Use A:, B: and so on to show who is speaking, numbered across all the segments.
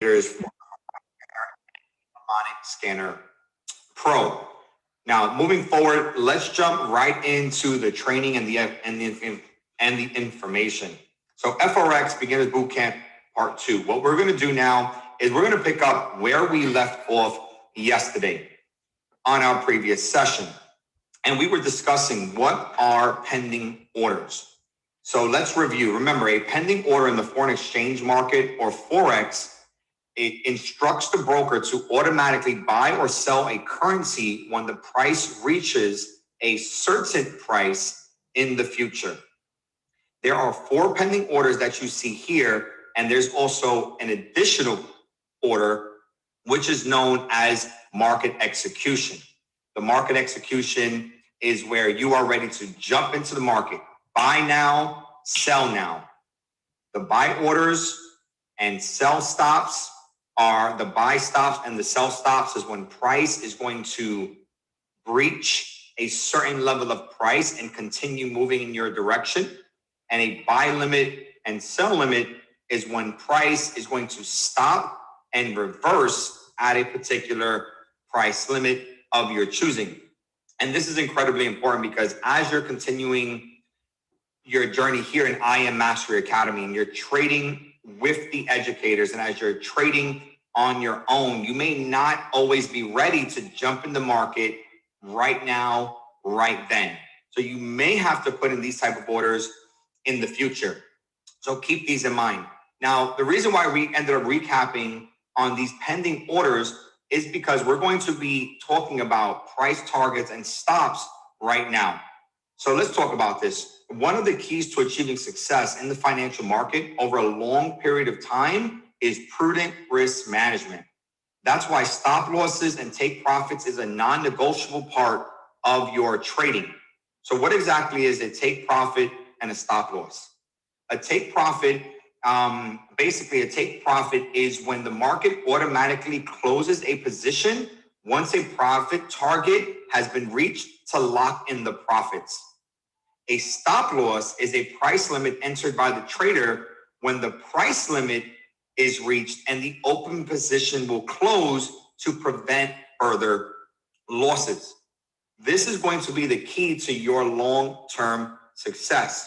A: for Harmonic Scanner Pro. Now, moving forward, let's jump right into the training and the information. So, Forex Beginners Bootcamp Part 2. What we're going to do now is we're going to pick up where we left off yesterday on our previous session. And we were discussing what are pending orders. So let's review. Remember, a pending order in the foreign exchange market or Forex, it instructs the broker to automatically buy or sell a currency when the price reaches a certain price in the future. There are 4 pending orders that you see here, and there's also an additional order, which is known as market execution. The market execution is where you are ready to jump into the market. Buy now, sell now. The buy orders and sell stops are the buy stops, and the sell stops is when price is going to breach a certain level of price and continue moving in your direction. And a buy limit and sell limit is when price is going to stop and reverse at a particular price limit of your choosing. And this is incredibly important because as you're continuing your journey here in I Am Mastery Academy and you're trading with the educators, and as you're trading on your own, you may not always be ready to jump in the market right now, right then. So you may have to put in these type of orders in the future. So keep these in mind. Now, the reason why we ended up recapping on these pending orders is because we're going to be talking about price targets and stops right now. So let's talk about this. One of the keys to achieving success in the financial market over a long period of time is prudent risk management. That's why stop losses and take profits is a non-negotiable part of your trading. So what exactly is a take profit and a stop loss? A take profit, basically a take profit is when the market automatically closes a position once a profit target has been reached to lock in the profits. A stop loss is a price limit entered by the trader when the price limit is reached and the open position will close to prevent further losses. This is going to be the key to your long-term success.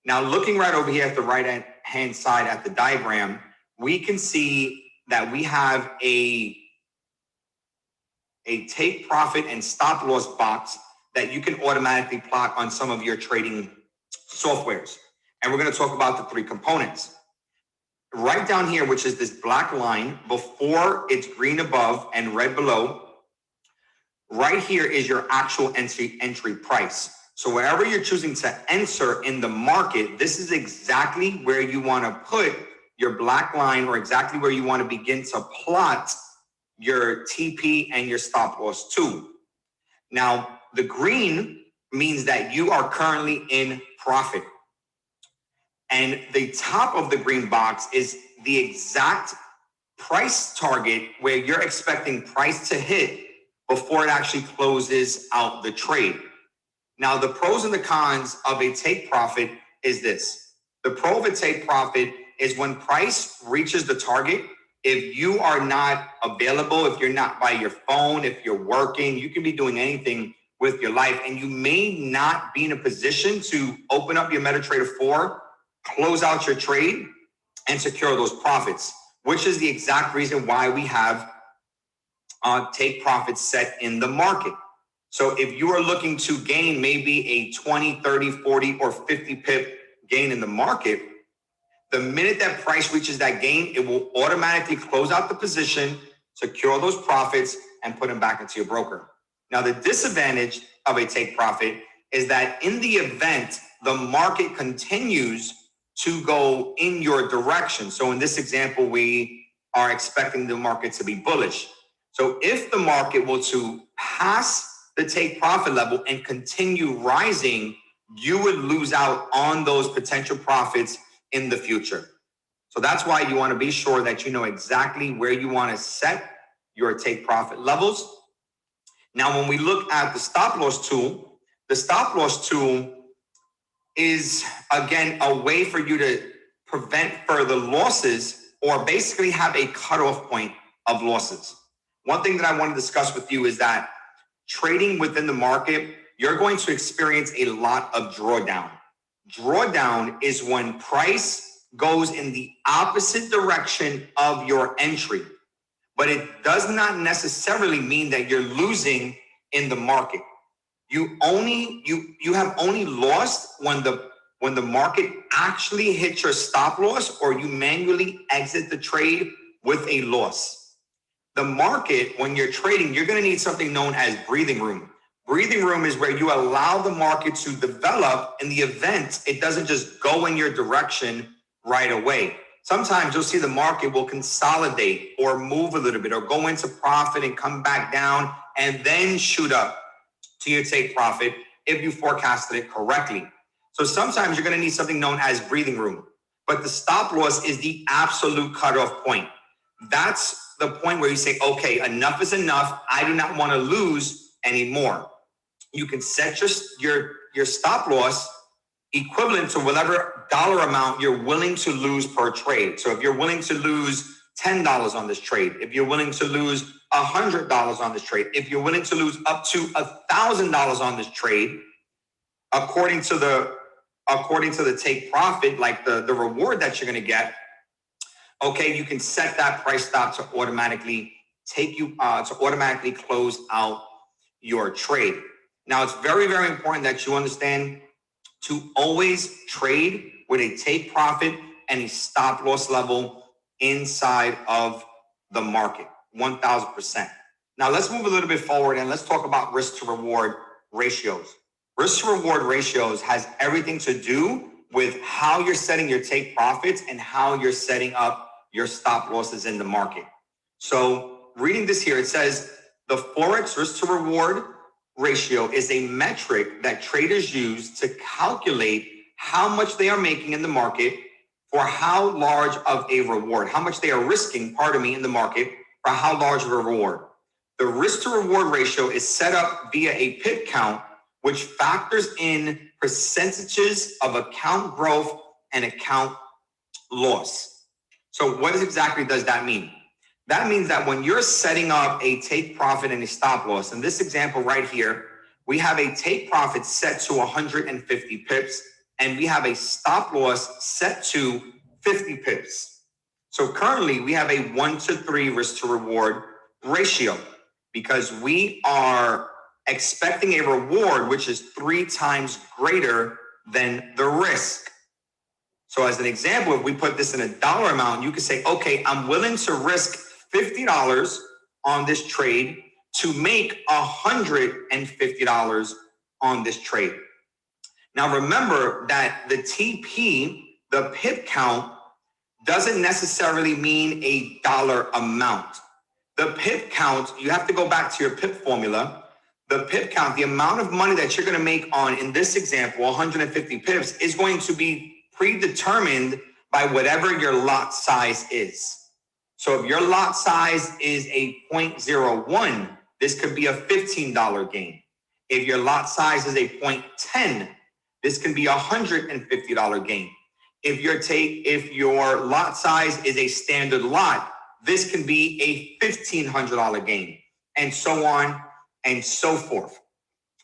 A: Now, looking right over here at the right-hand side at the diagram, we can see that we have a take profit and stop loss box that you can automatically plot on some of your trading softwares. And we're going to talk about the 3 components. Right down here, which is this black line before it's green above and red below, right here is your actual entry price. So wherever you're choosing to enter in the market, this is exactly where you want to put your black line, or exactly where you want to begin to plot your TP and your stop loss to. Now, the green means that you are currently in profit. And the top of the green box is the exact price target where you're expecting price to hit before it actually closes out the trade. Now, the pros and the cons of a take profit is this. The pro of a take profit is when price reaches the target. If you are not available, if you're not by your phone, if you're working, you can be doing anything with your life, and you may not be in a position to open up your MetaTrader 4, close out your trade, and secure those profits, which is the exact reason why we have take profits set in the market. So if you are looking to gain maybe a 20, 30, 40, or 50 pip gain in the market, the minute that price reaches that gain, it will automatically close out the position, secure those profits, and put them back into your broker. Now, the disadvantage of a take profit is that in the event the market continues to go in your direction. So in this example, we are expecting the market to be bullish. So if the market were to pass the take profit level and continue rising, you would lose out on those potential profits in the future. So that's why you want to be sure that you know exactly where you want to set your take profit levels. Now, when we look at the stop loss tool is, again, a way for you to prevent further losses or basically have a cutoff point of losses. One thing that I want to discuss with you is that trading within the market, you're going to experience a lot of drawdown. Drawdown is when price goes in the opposite direction of your entry, but it does not necessarily mean that you're losing in the market. You have only lost when the market actually hits your stop loss or you manually exit the trade with a loss. The market, when you're trading, you're going to need something known as breathing room. Breathing room is where you allow the market to develop in the event it doesn't just go in your direction right away. Sometimes you'll see the market will consolidate or move a little bit or go into profit and come back down and then shoot up to your take profit if you forecasted it correctly. So sometimes you're going to need something known as breathing room, but the stop loss is the absolute cutoff point. That's the point where you say, okay, enough is enough. I do not want to lose anymore. You can set your stop loss equivalent to whatever dollar amount you're willing to lose per trade. So if you're willing to lose $10 on this trade, if you're willing to lose $100 on this trade, if you're willing to lose up to $1,000 on this trade, according to the take profit, like the reward that you're going to get, okay, you can set that price stop to automatically close out your trade. Now, it's very, very important that you understand to always trade with a take profit and a stop loss level inside of the market, 1,000%. Now, let's move a little bit forward and let's talk about risk to reward ratios. Risk to reward ratios has everything to do with how you're setting your take profits and how you're setting up your stop losses in the market. So reading this here, it says the Forex risk to reward ratio is a metric that traders use to calculate how much they are making in the market for how large of a reward, how much they are risking, in the market for how large of a reward. The risk to reward ratio is set up via a pip count, which factors in percentages of account growth and account loss. So what exactly does that mean? That means that when you're setting up a take profit and a stop loss, in this example right here, we have a take profit set to 150 pips and we have a stop loss set to 50 pips. So currently we have a 1-to-3 risk to reward ratio because we are expecting a reward which is 3 times greater than the risk. So as an example, if we put this in a dollar amount, you could say, okay, I'm willing to risk $50 on this trade to make $150 on this trade. Now remember that the TP, the pip count, doesn't necessarily mean a dollar amount. The pip count, you have to go back to your pip formula. The pip count, the amount of money that you're going to make on, in this example, 150 pips is going to be predetermined by whatever your lot size is. So if your lot size is a 0.01, this could be a $15 gain. If your lot size is a 0.10, this can be a $150 gain. If your lot size is a standard lot, this can be a $1,500 gain, and so on and so forth.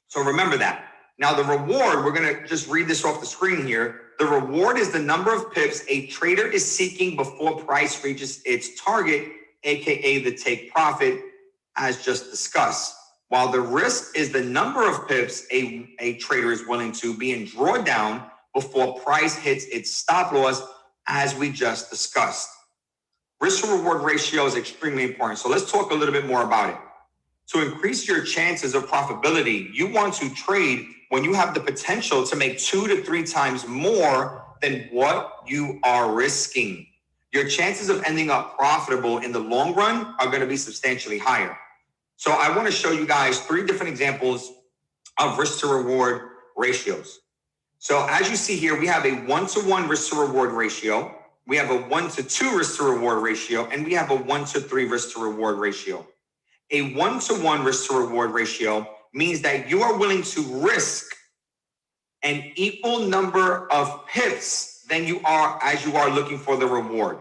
A: So remember that. Now the reward, we're going to just read this off the screen here. The reward is the number of pips a trader is seeking before price reaches its target, aka the take profit, as just discussed. While the risk is the number of pips a trader is willing to be in drawdown before price hits its stop loss, as we just discussed. Risk to reward ratio is extremely important. So let's talk a little bit more about it. To increase your chances of profitability, you want to trade when you have the potential to make 2 to 3 times more than what you are risking. Your chances of ending up profitable in the long run are going to be substantially higher. So I want to show you guys 3 different examples of risk to reward ratios. So as you see here, we have a 1-to-1 risk to reward ratio. We have a 1-to-2 risk to reward ratio, and we have a 1-to-3 risk to reward ratio. A 1-to-1 risk to reward ratio means that you are willing to risk an equal number of pips than you are as you are looking for the reward.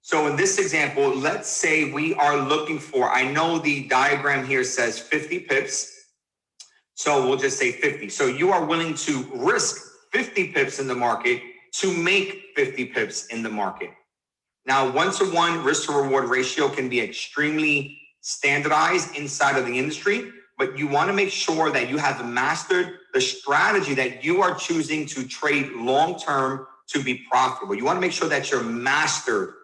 A: So in this example, let's say we are looking for, I know the diagram here says 50 pips. So we'll just say 50. So you are willing to risk 50 pips in the market to make 50 pips in the market. Now, 1-to-1 risk to reward ratio can be extremely standardized inside of the industry, but you want to make sure that you have mastered the strategy that you are choosing to trade long-term to be profitable. You want to make sure that you've mastered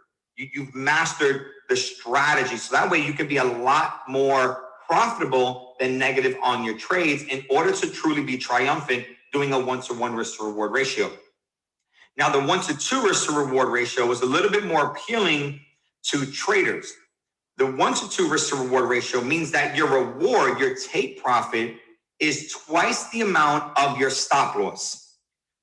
A: the strategy. So that way you can be a lot more profitable than negative on your trades in order to truly be triumphant doing a 1-to-1 risk to reward ratio. Now, the 1-to-2 risk to reward ratio is a little bit more appealing to traders. The 1-to-2 risk to reward ratio means that your reward, your take profit, is twice the amount of your stop loss.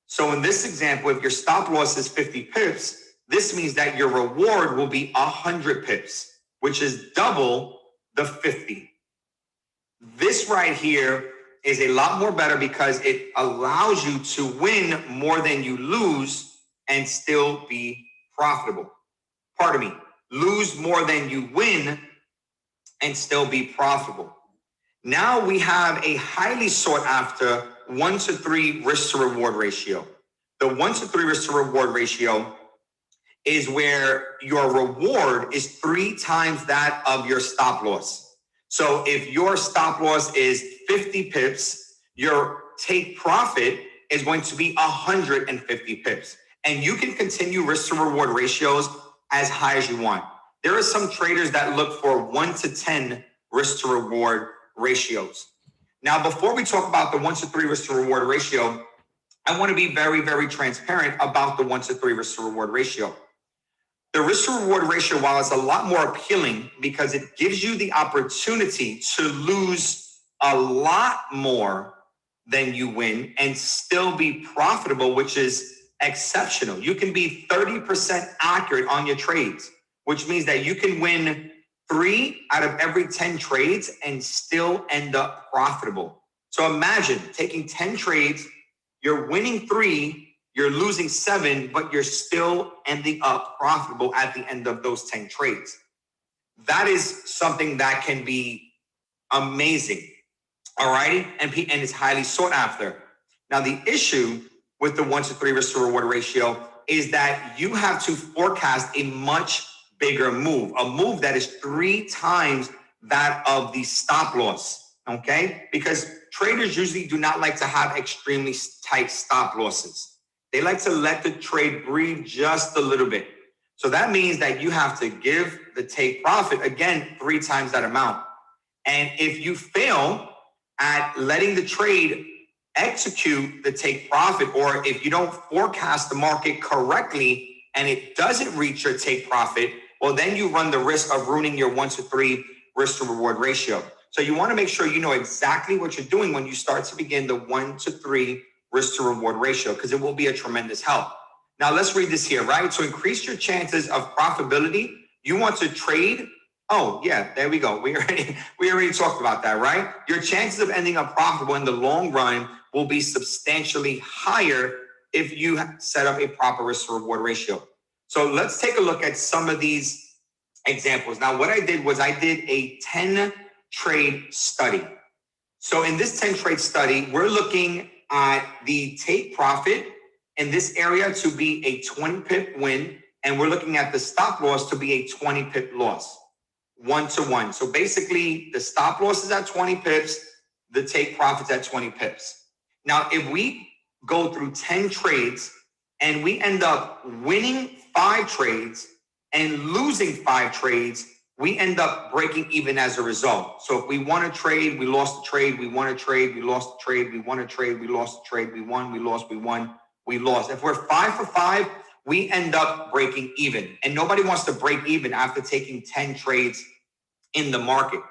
A: So in this example, if your stop loss is 50 pips, this means that your reward will be 100 pips, which is double the 50. This right here is a lot more better because it allows you to win more than you lose and still be profitable. Pardon me, lose more than you win and still be profitable. Now we have a highly sought after 1-to-3 risk to reward ratio. The 1-to-3 risk to reward ratio is where your reward is 3 times that of your stop loss. So if your stop loss is 50 pips, your take profit is going to be 150 pips. And you can continue risk to reward ratios as high as you want. There are some traders that look for 1-to-10 risk to reward ratios. Now, before we talk about the 1-to-3 risk to reward ratio, I want to be very, very transparent about the 1-to-3 risk to reward ratio. The risk to reward ratio, while it's a lot more appealing because it gives you the opportunity to lose a lot more than you win and still be profitable, which is exceptional. You can be 30% accurate on your trades, which means that you can win 3 out of every 10 trades and still end up profitable. So imagine taking 10 trades, you're winning 3, you're losing 7, but you're still ending up profitable at the end of those 10 trades. That is something that can be amazing. All righty. And it's highly sought after. Now, the issue with the 1-to-3 risk to reward ratio is that you have to forecast a much bigger move, a move that is 3 times that of the stop loss. Okay. Because traders usually do not like to have extremely tight stop losses. They like to let the trade breathe just a little bit. So that means that you have to give the take profit, again, 3 times that amount. And if you fail at letting the trade execute the take profit, or if you don't forecast the market correctly and it doesn't reach your take profit, well, then you run the risk of ruining your 1-to-3 risk to reward ratio. So you want to make sure you know exactly what you're doing when you start to begin the 1-to-3 risk to reward ratio, because it will be a tremendous help. Now let's read this here, right? To increase your chances of profitability, you want to trade. Oh yeah, there we go. We already talked about that, right? Your chances of ending up profitable in the long run will be substantially higher if you set up a proper risk to reward ratio. So let's take a look at some of these examples. Now, what I did was I did a 10 trade study. So in this 10 trade study, we're looking at the take profit in this area to be a 20 pip win, and we're looking at the stop loss to be a 20 pip loss, 1-to-1. So basically the stop loss is at 20 pips, the take profit's at 20 pips. Now, if we go through 10 trades and we end up winning 5 trades and losing 5 trades, we end up breaking even as a result. So if we won a trade, we lost the trade, we won a trade, we lost the trade, we won a trade, we lost the trade, we won, we lost, we won, we lost. If we're 5 for 5, we end up breaking even. And nobody wants to break even after taking 10 trades in the market.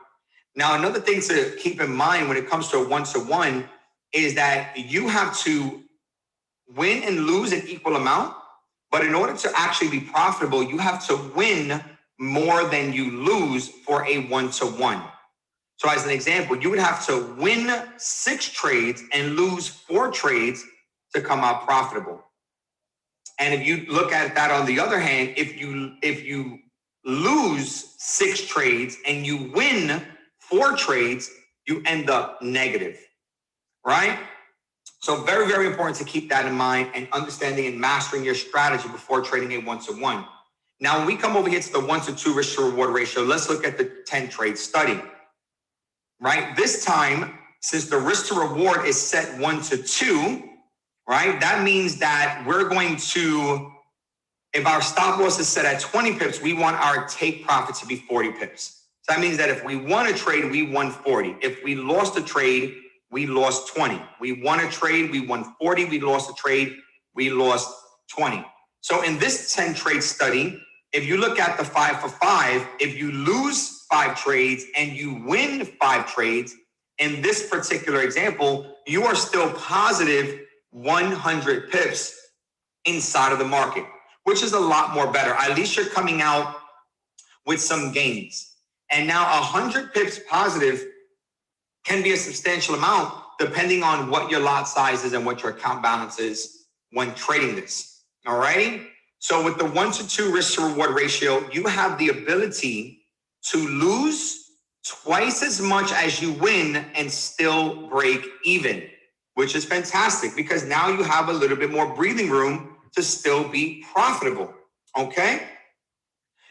A: Now, another thing to keep in mind when it comes to a 1-to-1 is that you have to win and lose an equal amount. But in order to actually be profitable, you have to win more than you lose for a 1-to-1. So as an example, you would have to win 6 trades and lose 4 trades to come out profitable. And if you look at that on the other hand, if you lose 6 trades and you win 4 trades, you end up negative, right? So very, very important to keep that in mind and understanding and mastering your strategy before trading a 1-to-1. Now, when we come over here to the 1-to-2 risk to reward ratio, let's look at the 10 trade study, right? This time, since the risk to reward is set 1-to-2, right? That means that we're going to, if our stop loss is set at 20 pips, we want our take profit to be 40 pips. So that means that if we won a trade, we won 40. If we lost a trade, we lost 20. We won a trade, we won 40. We lost a trade, we lost 20. So in this 10 trade study, if you look at the 5 for 5, if you lose 5 trades and you win 5 trades, in this particular example, you are still positive 100 pips inside of the market, which is a lot more better. At least you're coming out with some gains. And now 100 pips positive can be a substantial amount depending on what your lot size is and what your account balance is when trading this. All right. So with the 1-to-2 risk to reward ratio, you have the ability to lose twice as much as you win and still break even, which is fantastic because now you have a little bit more breathing room to still be profitable. Okay.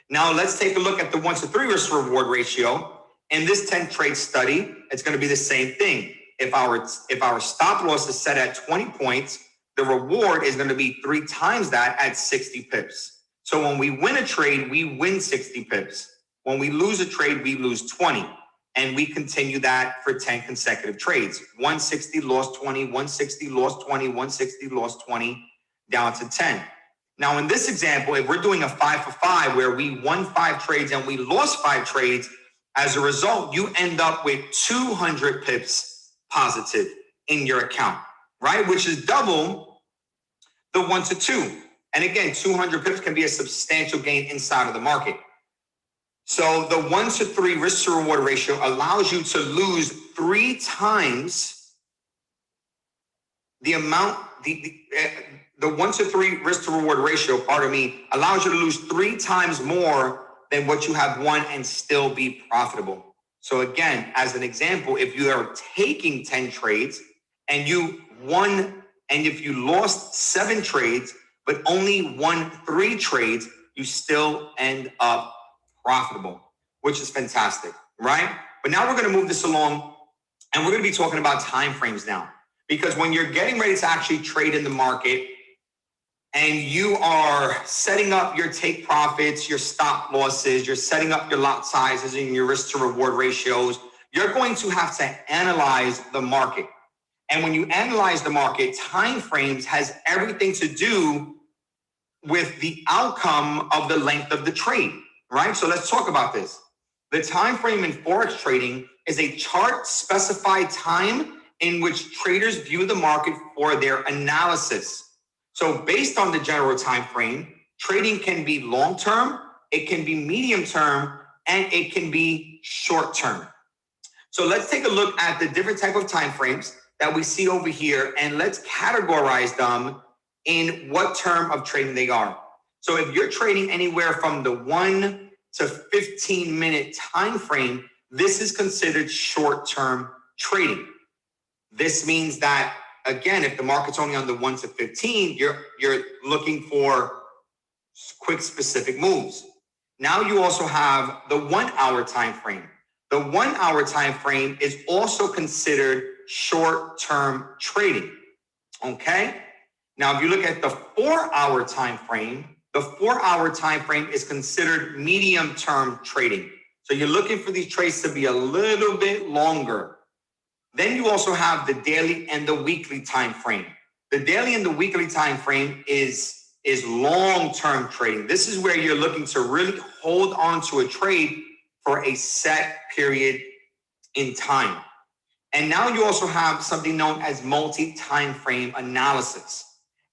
A: Now let's take a look at the 1-to-3 risk to reward ratio. In this 10 trade study, it's going to be the same thing. If our stop loss is set at 20 points, the reward is going to be 3 times that at 60 pips. So when we win a trade, we win 60 pips. When we lose a trade, we lose 20. And we continue that for 10 consecutive trades. 160 lost 20, 160 lost 20, 160 lost 20, down to 10. Now in this example, if we're doing a 5 for 5 where we won 5 trades and we lost 5 trades, as a result, you end up with 200 pips positive in your account, right? Which is double the 1-to-2. And again, 200 pips can be a substantial gain inside of the market. So the 1-to-3 risk to reward ratio allows you to lose 3 times the amount, the 1-to-3 risk to reward ratio, allows you to lose 3 times more than what you have won and still be profitable. So again, as an example, if you are taking 10 trades and you won, and if you lost 7 trades, but only won 3 trades, you still end up profitable, which is fantastic, right? But now we're going to move this along and we're going to be talking about time frames now, because when you're getting ready to actually trade in the market, and you are setting up your take profits, your stop losses, you're setting up your lot sizes and your risk to reward ratios, you're going to have to analyze the market. And when you analyze the market, time frames has everything to do with the outcome of the length of the trade, right? So let's talk about this. The time frame in Forex trading is a chart specified time in which traders view the market for their analysis. So based on the general time frame, trading can be long-term, it can be medium-term, and it can be short-term. So let's take a look at the different type of time frames that we see over here, and let's categorize them in what term of trading they are. So if you're trading anywhere from the 1 to 15 minute time frame, this is considered short-term trading. This means that, again, if the market's only on the 1 to 15, you're looking for quick specific moves. Now you also have the 1 hour time frame. The 1 hour time frame is also considered short-term trading. Okay? Now, if you look at the 4 hour time frame, the 4 hour time frame is considered medium-term trading. So you're looking for these trades to be a little bit longer. Then you also have the daily and the weekly time frame. The daily and the weekly time frame is long-term trading. This is where you're looking to really hold on to a trade for a set period in time. And now you also have something known as multi-time frame analysis.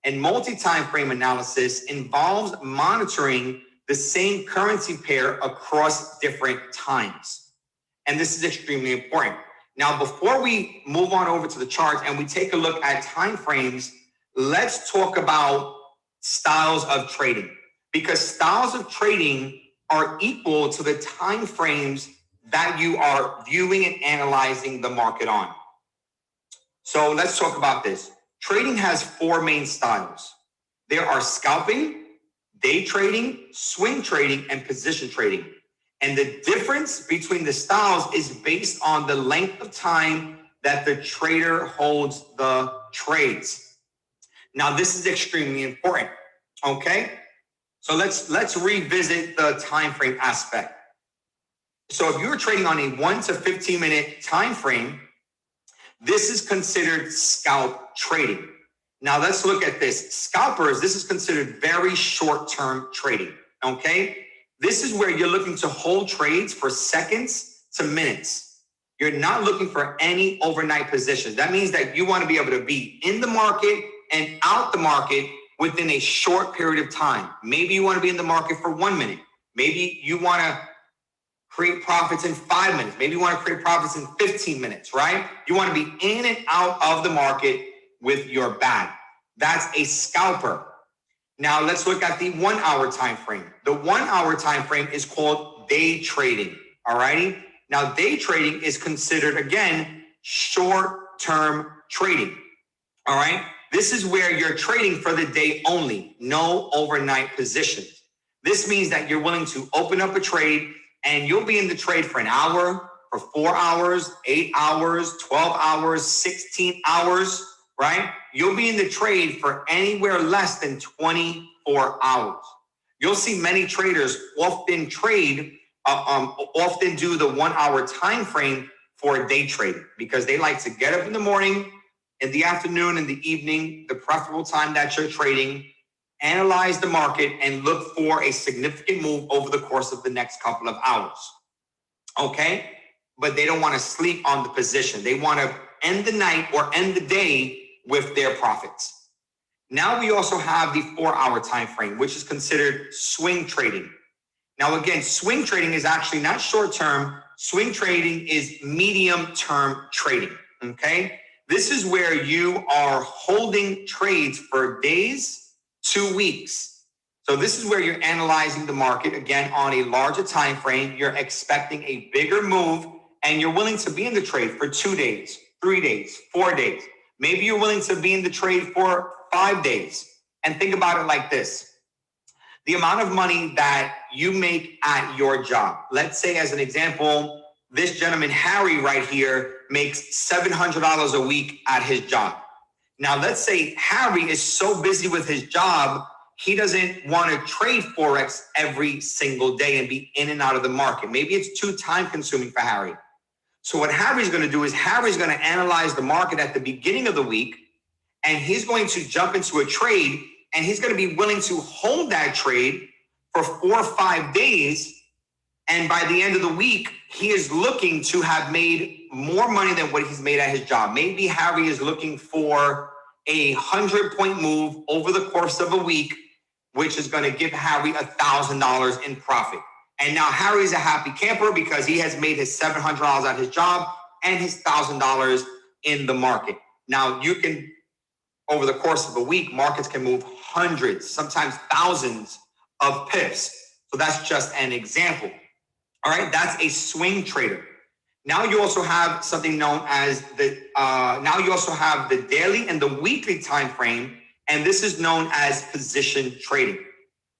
A: And multi-time frame analysis involves monitoring the same currency pair across different times. And this is extremely important. Now, before we move on over to the charts and we take a look at time frames, let's talk about styles of trading, because styles of trading are equal to the time frames that you are viewing and analyzing the market on. So let's talk about this. Trading has four main styles. There are scalping, day trading, swing trading, and position trading. And the difference between the styles is based on the length of time that the trader holds the trades. Now, this is extremely important, okay? So let's revisit the time frame aspect. So if you're trading on a 1 to 15 minute time frame, this is considered scalp trading. Now let's look at this. Scalpers, this is considered very short-term trading, okay? This is where you're looking to hold trades for seconds to minutes. You're not looking for any overnight positions. That means that you want to be able to be in the market and out the market within a short period of time. Maybe you want to be in the market for 1 minute. Maybe you want to create profits in 5 minutes. Maybe you want to create profits in 15 minutes, right? You want to be in and out of the market with your bag. That's a scalper. Now let's look at the 1 hour time frame. The 1 hour time frame is called day trading. All righty. Now day trading is considered, again, short-term trading. All right. This is where you're trading for the day only, no overnight positions. This means that you're willing to open up a trade and you'll be in the trade for an hour, for 4 hours, 8 hours, 12 hours, 16 hours, right? You'll be in the trade for anywhere less than 24 hours. You'll see many traders often often do the 1 hour time frame for day trading because they like to get up in the morning, in the afternoon, in the evening, the preferable time that you're trading, analyze the market and look for a significant move over the course of the next couple of hours. Okay? But they don't want to sleep on the position. They want to end the night or end the day with their profits. Now we also have the 4 hour time frame, which is considered swing trading. Now again, swing trading is actually not short term. Swing trading is medium term trading. Okay? This is where you are holding trades for days to weeks. So this is where you're analyzing the market, again, on a larger time frame. You're expecting a bigger move and you're willing to be in the trade for 2 days, 3 days, 4 days. Maybe you're willing to be in the trade for 5 days. And think about it like this. The amount of money that you make at your job. Let's say, as an example, this gentleman, Harry, right here, makes $700 a week at his job. Now, let's say Harry is so busy with his job, he doesn't want to trade Forex every single day and be in and out of the market. Maybe it's too time consuming for Harry. So what Harry's going to do is Harry's going to analyze the market at the beginning of the week, and he's going to jump into a trade, and he's going to be willing to hold that trade for 4 or 5 days. And by the end of the week, he is looking to have made more money than what he's made at his job. Maybe Harry is looking for a 100-point move over the course of a week, which is going to give Harry $1,000 in profit. And now Harry's a happy camper because he has made his $700 at his job and his $1,000 in the market. Now you can, over the course of a week, markets can move hundreds, sometimes thousands of pips. So that's just an example. All right, that's a swing trader. Now you also have something known as the daily and the weekly time frame, and this is known as position trading.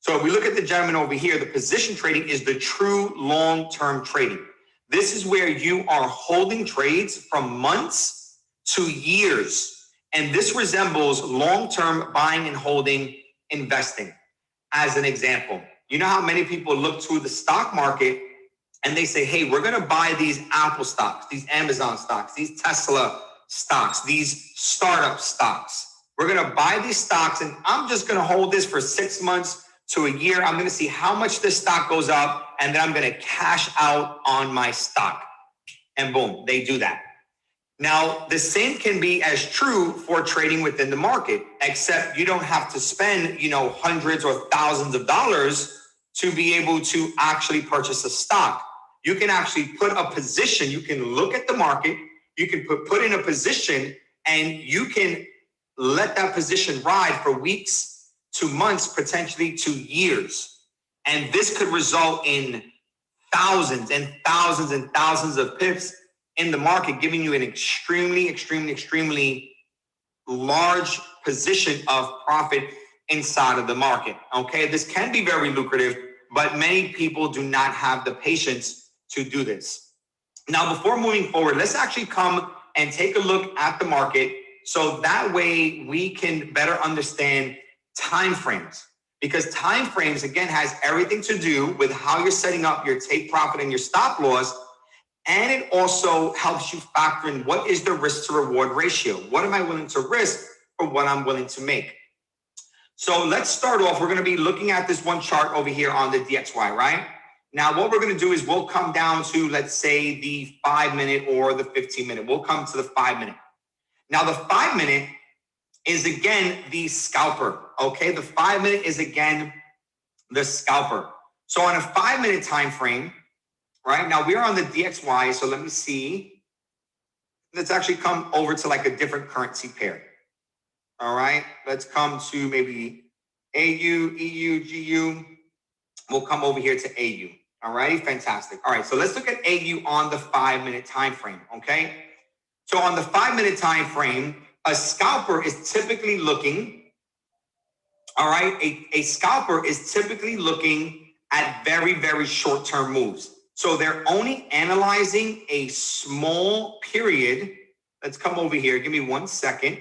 A: So if we look at the gentleman over here, the position trading is the true long-term trading. This is where you are holding trades from months to years, and this resembles long-term buying and holding investing. As an example, you know how many people look to the stock market and they say, hey, we're going to buy these Apple stocks, these Amazon stocks, these Tesla stocks, these startup stocks. We're going to buy these stocks and I'm just going to hold this for 6 months to a year. I'm going to see how much this stock goes up and then I'm going to cash out on my stock. And boom, they do that. Now, the same can be as true for trading within the market, except you don't have to spend, hundreds or thousands of dollars to be able to actually purchase a stock. You can actually put a position, you can look at the market, you can put in a position, and you can let that position ride for weeks, to months, potentially to years. And this could result in thousands and thousands and thousands of pips in the market, giving you an extremely, extremely, extremely large position of profit inside of the market. Okay, this can be very lucrative, but many people do not have the patience to do this. Now, before moving forward, let's actually come and take a look at the market so that way we can better understand time frames. Because time frames, again, has everything to do with how you're setting up your take profit and your stop loss. And it also helps you factor in what is the risk to reward ratio. What am I willing to risk for what I'm willing to make? So let's start off. We're going to be looking at this one chart over here on the DXY, right? Now, what we're going to do is we'll come down to, let's say, the 5-minute or the 15-minute. We'll come to the 5-minute. Now, the 5-minute is, again, the scalper, okay? The 5-minute is, again, the scalper. So on a 5-minute time frame, right? Now, we're on the DXY, so let me see. Let's actually come over to like a different currency pair. All right, let's come to maybe AU, EU, GU. We'll come over here to AU. All right, fantastic. All right, so let's look at AU on the 5-minute time frame, okay? So on the 5-minute time frame, a scalper is typically looking, all right, a scalper is typically looking at very, very short-term moves. So they're only analyzing a small period. Let's come over here. Give me 1 second.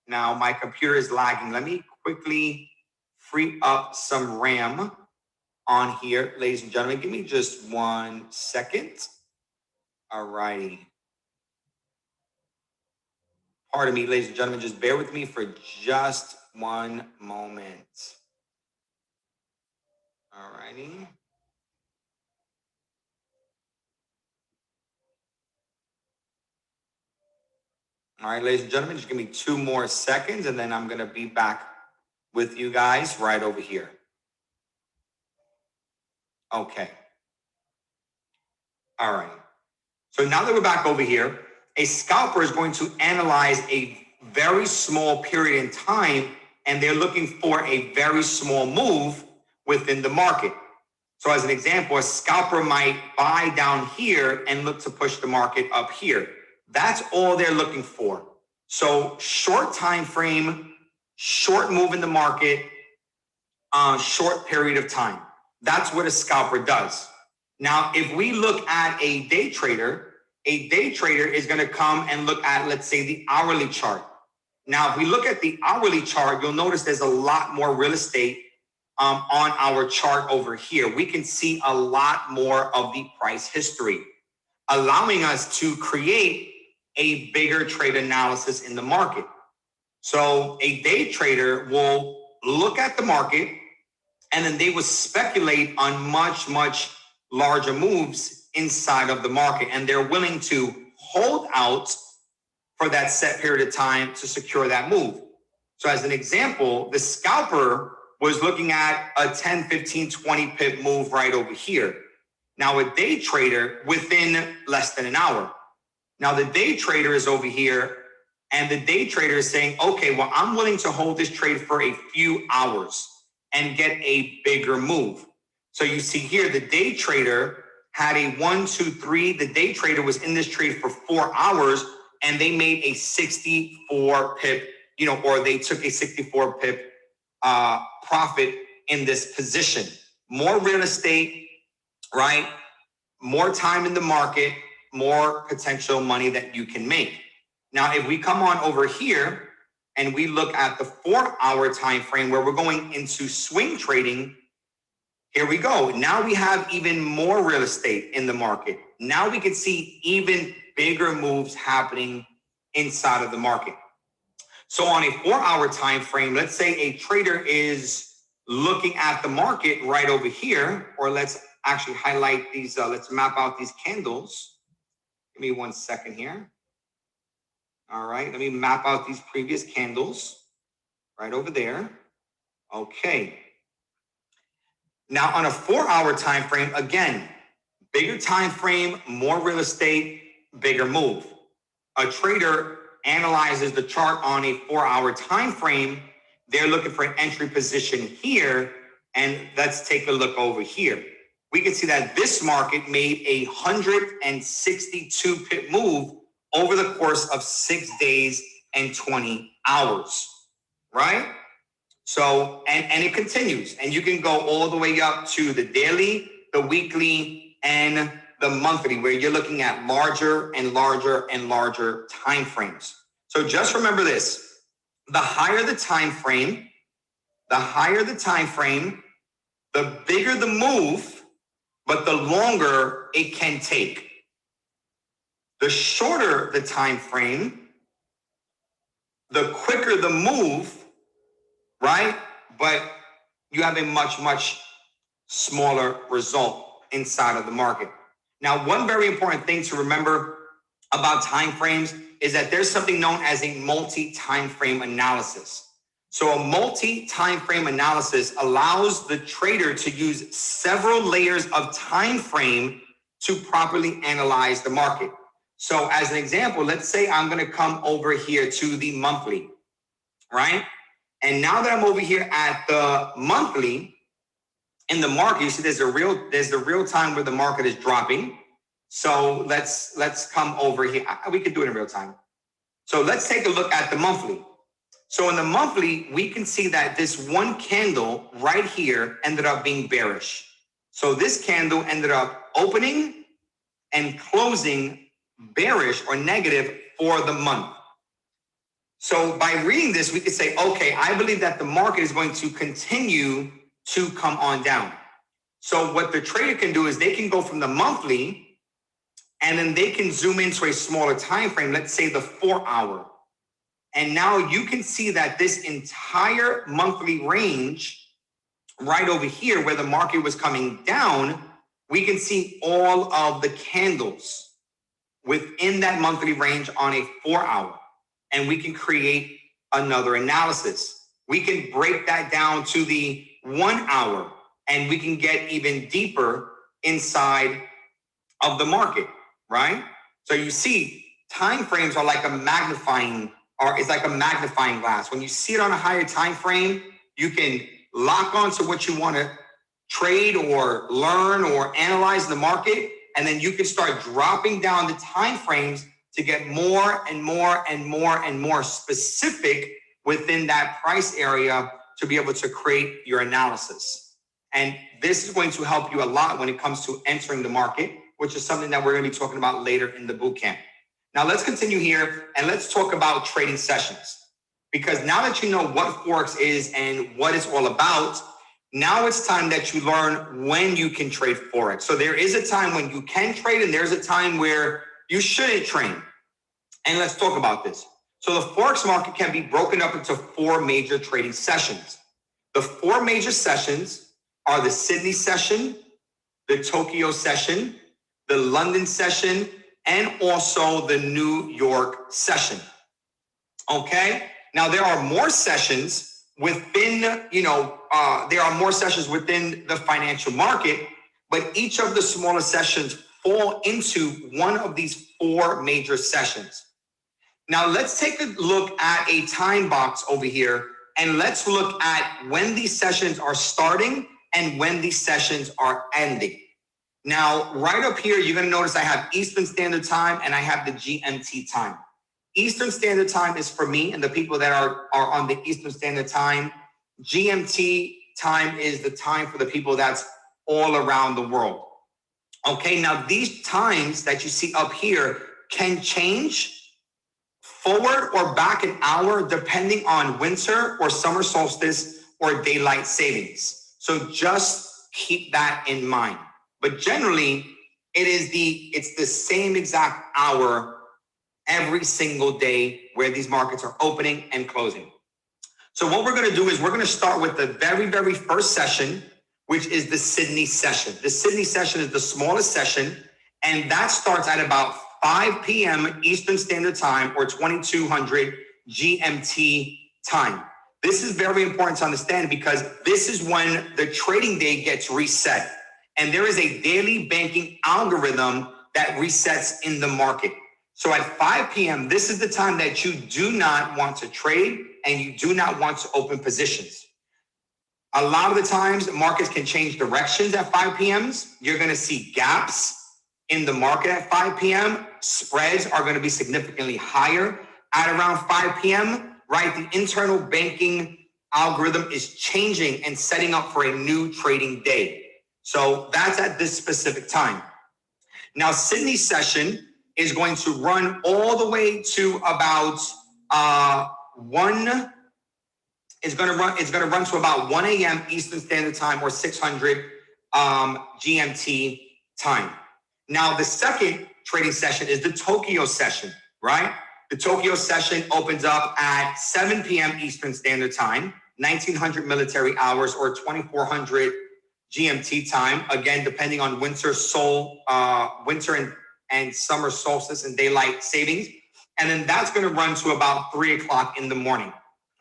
A: Now my computer is lagging. Let me quickly free up some RAM on here, ladies and gentlemen. Give me just 1 second. All righty. Pardon me, ladies and gentlemen. Just bear with me for just one moment. All righty. All right, ladies and gentlemen, just give me 2 more seconds and then I'm going to be back with you guys right over here. Okay. All right. So now that we're back over here, a scalper is going to analyze a very small period in time and they're looking for a very small move within the market. So as an example, a scalper might buy down here and look to push the market up here. That's all they're looking for. So short time frame, short move in the market, short period of time. That's what a scalper does. Now, if we look at a day trader is going to come and look at, let's say, the hourly chart. Now, if we look at the hourly chart, you'll notice there's a lot more real estate on our chart over here. We can see a lot more of the price history, allowing us to create a bigger trade analysis in the market. So a day trader will look at the market and then they will speculate on much, much larger moves inside of the market. And they're willing to hold out for that set period of time to secure that move. So as an example, the scalper was looking at a 10, 15, 20 pip move right over here. Now a day trader within less than an hour. Now the day trader is over here and the day trader is saying, okay, well, I'm willing to hold this trade for a few hours and get a bigger move. So you see here, the day trader had a 1, 2, 3. The day trader was in this trade for 4 hours and they made a 64 pip, or they took a 64 pip profit in this position. More real estate, right? More time in the market, more potential money that you can make. Now, if we come on over here and we look at the 4-hour time frame where we're going into swing trading, here we go. Now we have even more real estate in the market. Now we can see even bigger moves happening inside of the market. So on a 4-hour time frame, let's say a trader is looking at the market right over here, or let's actually highlight these, let's map out these candles. Give me 1 second here. All right, let me map out these previous candles right over there. Okay. Now on a 4-hour time frame, again, bigger time frame, more real estate, bigger move. A trader analyzes the chart on a 4-hour time frame they're looking for an entry position here. And let's take a look over here. We can see that this market made a 162 pip move over the course of 6 days and 20 hours, right? So, and it continues, and you can go all the way up to the daily, the weekly, and the monthly, where you're looking at larger and larger and larger time frames. So just remember this: the higher the time frame, the bigger the move, but the longer it can take. The shorter the time frame, the quicker the move, right? But you have a much, much smaller result inside of the market. Now, one very important thing to remember about time frames is that there's something known as a multi-time frame analysis. So a multi-time frame analysis allows the trader to use several layers of time frame to properly analyze the market. So as an example, let's say I'm going to come over here to the monthly, right? And now that I'm over here at the monthly in the market, you see there's the real time where the market is dropping. So let's come over here. We can do it in real time. So let's take a look at the monthly. So in the monthly, we can see that this one candle right here ended up being bearish. So this candle ended up opening and closing bearish or negative for the month. So by reading this, we could say, okay, I believe that the market is going to continue to come on down. So what the trader can do is they can go from the monthly and then they can zoom into a smaller time frame, let's say the 4 hour. And now you can see that this entire monthly range right over here where the market was coming down, we can see all of the candles within that monthly range on a 4 hour. And we can create another analysis. We can break that down to the 1 hour and we can get even deeper inside of the market, right? So you see time frames are like a magnifying, or it's like a magnifying glass. When you see it on a higher time frame, you can lock onto what you want to trade or learn or analyze in the market, and then you can start dropping down the time frames to get more and more and more and more specific within that price area to be able to create your analysis. And this is going to help you a lot when it comes to entering the market, which is something that we're going to be talking about later in the bootcamp. Now let's continue here and let's talk about trading sessions. Because now that you know what Forex is and what it's all about, now it's time that you learn when you can trade Forex. So there is a time when you can trade and there's a time where you shouldn't trade. And let's talk about this. So the Forex market can be broken up into 4 major trading sessions. The 4 major sessions are the Sydney session, the Tokyo session, the London session, and also the New York session. Okay? Now there are more sessions within, there are more sessions within the financial market, but each of the smaller sessions fall into one of these 4 major sessions. Now let's take a look at a time box over here and let's look at when these sessions are starting and when these sessions are ending. Now, right up here, you're going to notice I have Eastern Standard Time and I have the GMT time. Eastern Standard Time is for me and the people that are on the Eastern Standard Time. GMT time is the time for the people that's all around the world. Okay, now these times that you see up here can change forward or back an hour depending on winter or summer solstice or daylight savings. So just keep that in mind. But generally, it's the same exact hour every single day where these markets are opening and closing. So what we're going to do is we're going to start with the very, very first session, which is the Sydney session. The Sydney session is the smallest session, and that starts at about 5 p.m. Eastern Standard Time or 2200 GMT time. This is very important to understand because this is when the trading day gets reset. And there is a daily banking algorithm that resets in the market. So at 5 p.m., this is the time that you do not want to trade and you do not want to open positions. A lot of the times, markets can change directions at 5 p.m.s. You're going to see gaps in the market at 5 p.m. Spreads are going to be significantly higher at around 5 p.m., right? The internal banking algorithm is changing and setting up for a new trading day. So that's at this specific time. Now, Sydney's session is going to run all the way to about 1. It's going to run to about 1 a.m. Eastern Standard Time or 600 GMT time. Now, the second trading session is the Tokyo session, right? The Tokyo session opens up at 7 p.m. Eastern Standard Time, 1900 military hours or 2400 GMT time. Again, depending on winter and summer solstice and daylight savings. And then that's going to run to about 3 o'clock in the morning.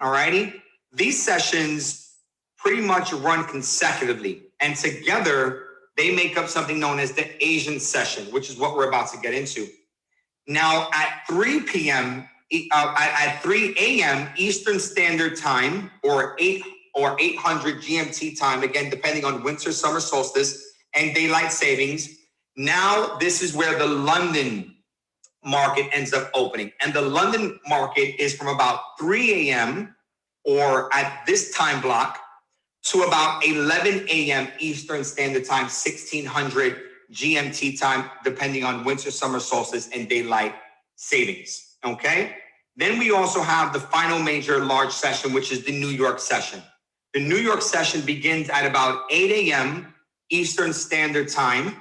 A: All righty. These sessions pretty much run consecutively, and together they make up something known as the Asian session, which is what we're about to get into. Now, at 3 p.m., at 3 a.m. Eastern Standard Time, or 800 GMT time, again, depending on winter, summer solstice, and daylight savings, now this is where the London market ends up opening. And the London market is from about 3 a.m., or at this time block, to about 11 a.m. Eastern Standard Time, 1600 GMT time, depending on winter, summer solstice, and daylight savings, okay? Then we also have the final major large session, which is the New York session. The New York session begins at about 8 a.m. Eastern Standard Time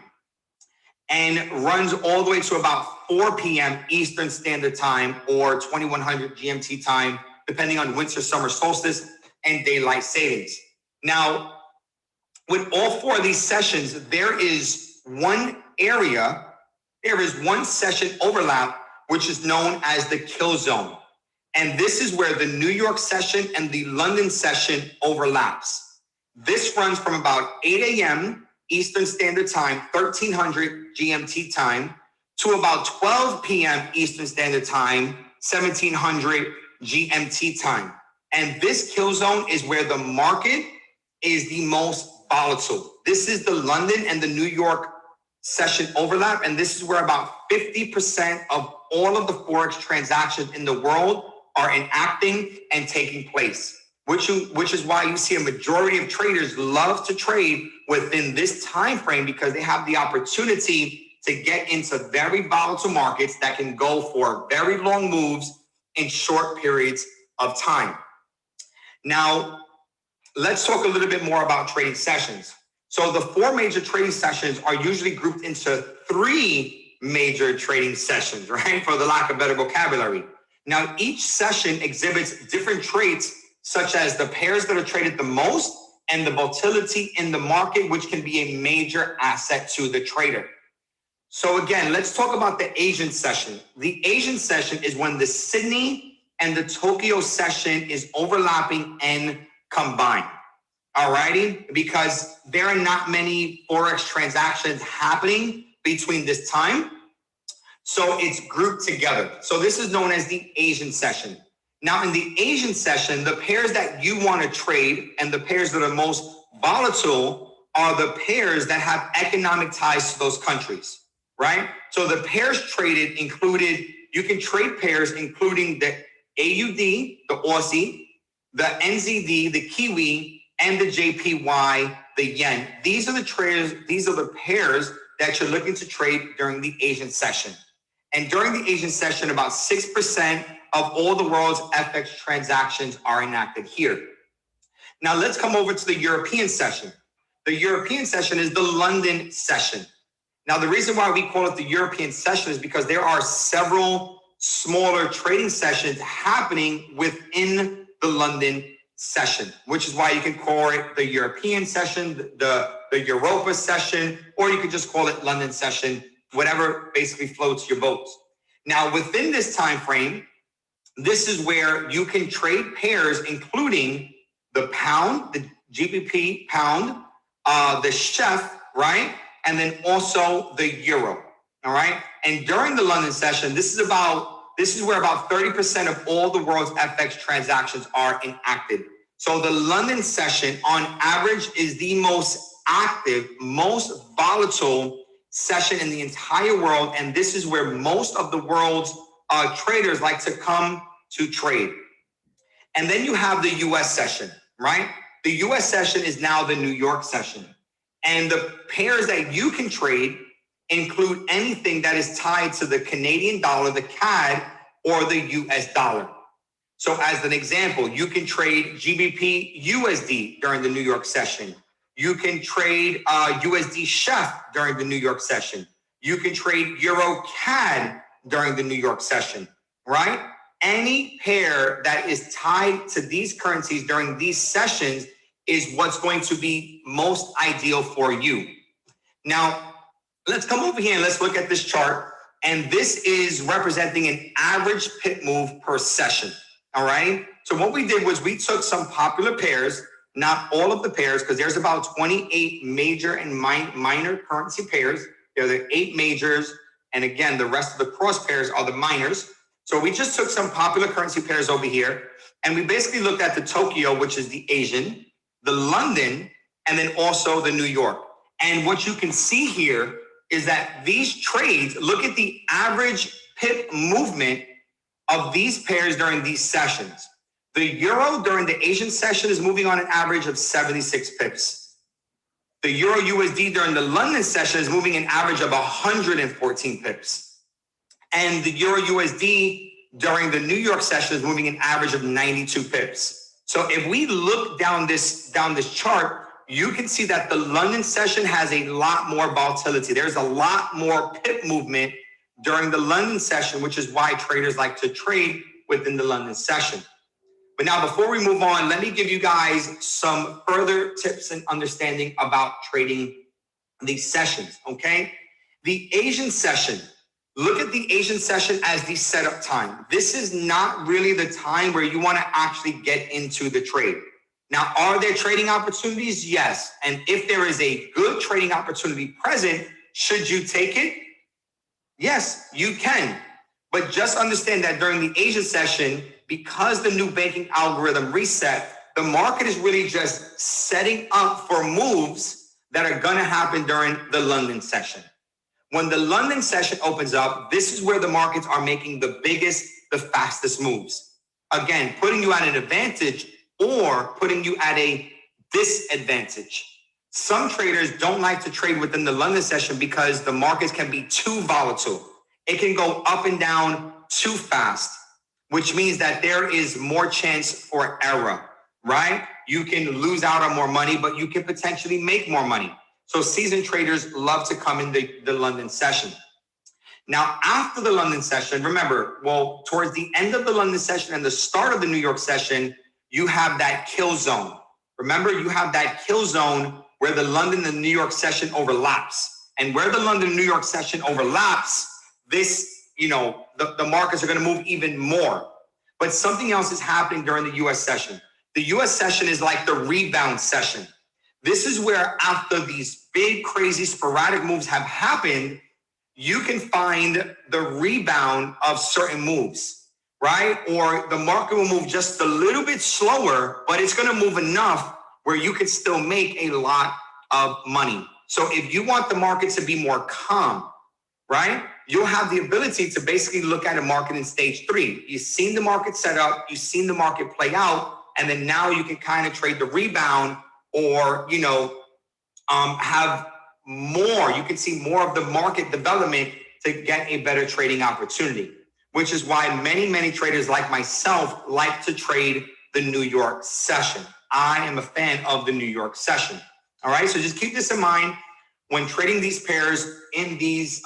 A: and runs all the way to about 4 p.m. Eastern Standard Time or 2100 GMT time, depending on winter, summer solstice, and daylight savings. Now, with all four of these sessions, there is one session overlap, which is known as the kill zone. And this is where the New York session and the London session overlaps. This runs from about 8 a.m. Eastern Standard Time, 1300 GMT time, to about 12 p.m. Eastern Standard Time, 1700 GMT time. And this kill zone is where the market is the most volatile. This is the London and the New York session overlap. And this is where about 50% of all of the Forex transactions in the world are enacting and taking place, which is why you see a majority of traders love to trade within this time frame, because they have the opportunity to get into very volatile markets that can go for very long moves in short periods of time. Now, let's talk a little bit more about trading sessions. So the four major trading sessions are usually grouped into 3 major trading sessions, right? For the lack of better vocabulary. Now, each session exhibits different traits, such as the pairs that are traded the most and the volatility in the market, which can be a major asset to the trader. So again, let's talk about the Asian session. The Asian session is when the Sydney and the Tokyo session is overlapping and combined. All righty, because there are not many Forex transactions happening between this time. So it's grouped together. So this is known as the Asian session. Now in the Asian session, the pairs that you want to trade and the pairs that are most volatile are the pairs that have economic ties to those countries, right? So the pairs traded included, you can trade pairs including the AUD, the Aussie, the NZD, the Kiwi, and the JPY, the yen. These are the pairs that you're looking to trade during the Asian session. And during the Asian session, about 6% of all the world's FX transactions are enacted here. Now let's come over to the European session. The European session is the London session. Now the reason why we call it the European session is because there are several smaller trading sessions happening within the London session, which is why you can call it the European session, the Europa session, or you could just call it London session, whatever basically floats your boat. Now, within this time frame, this is where you can trade pairs, including the pound, the GBP pound, the chef, right? And then also the euro, all right? And during the London session, this is about this is where about 30% of all the world's FX transactions are enacted. So the London session on average is the most active, most volatile session in the entire world. And this is where most of the world's traders like to come to trade. And then you have the US session, right? The US session is now the New York session. And the pairs that you can trade include anything that is tied to the Canadian dollar, the CAD, or the US dollar. So as an example, you can trade GBP USD during the New York session. You can trade USD Chef during the New York session. You can trade Euro CAD during the New York session, right? Any pair that is tied to these currencies during these sessions is what's going to be most ideal for you. Now, let's come over here and let's look at this chart. And this is representing an average pip move per session. All right. So what we did was we took some popular pairs, not all of the pairs, because there's about 28 major and minor currency pairs. There are the 8 majors. And again, the rest of the cross pairs are the minors. So we just took some popular currency pairs over here. And we basically looked at the Tokyo, which is the Asian, the London, and then also the New York. And what you can see here is that these trades, look at the average pip movement of these pairs during these sessions. The euro during the Asian session is moving on an average of 76 pips. The euro USD during the London session is moving an average of 114 pips. And the euro USD during the New York session is moving an average of 92 pips. So if we look down this chart, you can see that the London session has a lot more volatility. There's a lot more pip movement during the London session, which is why traders like to trade within the London session. But now, before we move on, let me give you guys some further tips and understanding about trading these sessions, okay? The Asian session, look at the Asian session as the setup time. This is not really the time where you want to actually get into the trade. Now, are there trading opportunities? Yes. And if there is a good trading opportunity present, should you take it? Yes, you can. But just understand that during the Asian session, because the new banking algorithm reset, the market is really just setting up for moves that are going to happen during the London session. When the London session opens up, this is where the markets are making the biggest, the fastest moves. Again, putting you at an advantage or putting you at a disadvantage. Some traders don't like to trade within the London session because the markets can be too volatile. It can go up and down too fast, which means that there is more chance for error, right? You can lose out on more money, but you can potentially make more money. So seasoned traders love to come in the London session. Now, after the London session, remember, well, towards the end of the London session and the start of the New York session, you have that kill zone. Remember, you have that kill zone where the London and New York session overlaps. And where the London and New York session overlaps, this, the markets are going to move even more. But something else is happening during the US session. The US session is like the rebound session. This is where after these big, crazy, sporadic moves have happened, you can find the rebound of certain moves, right? Or the market will move just a little bit slower, but it's going to move enough where you can still make a lot of money. So if you want the market to be more calm, right, you'll have the ability to basically look at a market in stage 3. You've seen the market set up, you've seen the market play out, and then now you can kind of trade the rebound or, have more. You can see more of the market development to get a better trading opportunity, which is why many, many traders like myself like to trade the New York session. I am a fan of the New York session. All right, so just keep this in mind when trading these pairs in these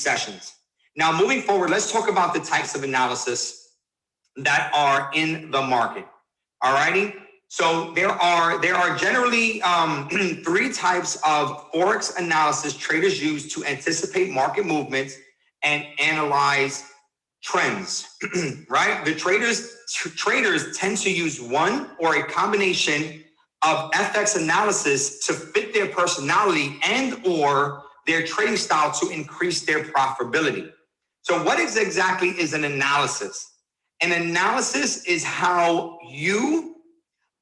A: sessions. Now, moving forward, let's talk about the types of analysis that are in the market. All righty. So there are generally 3 types of Forex analysis traders use to anticipate market movements and analyze trends, right? The traders tend to use one or a combination of FX analysis to fit their personality and or their trading style to increase their profitability. So what exactly is an analysis? An analysis is how you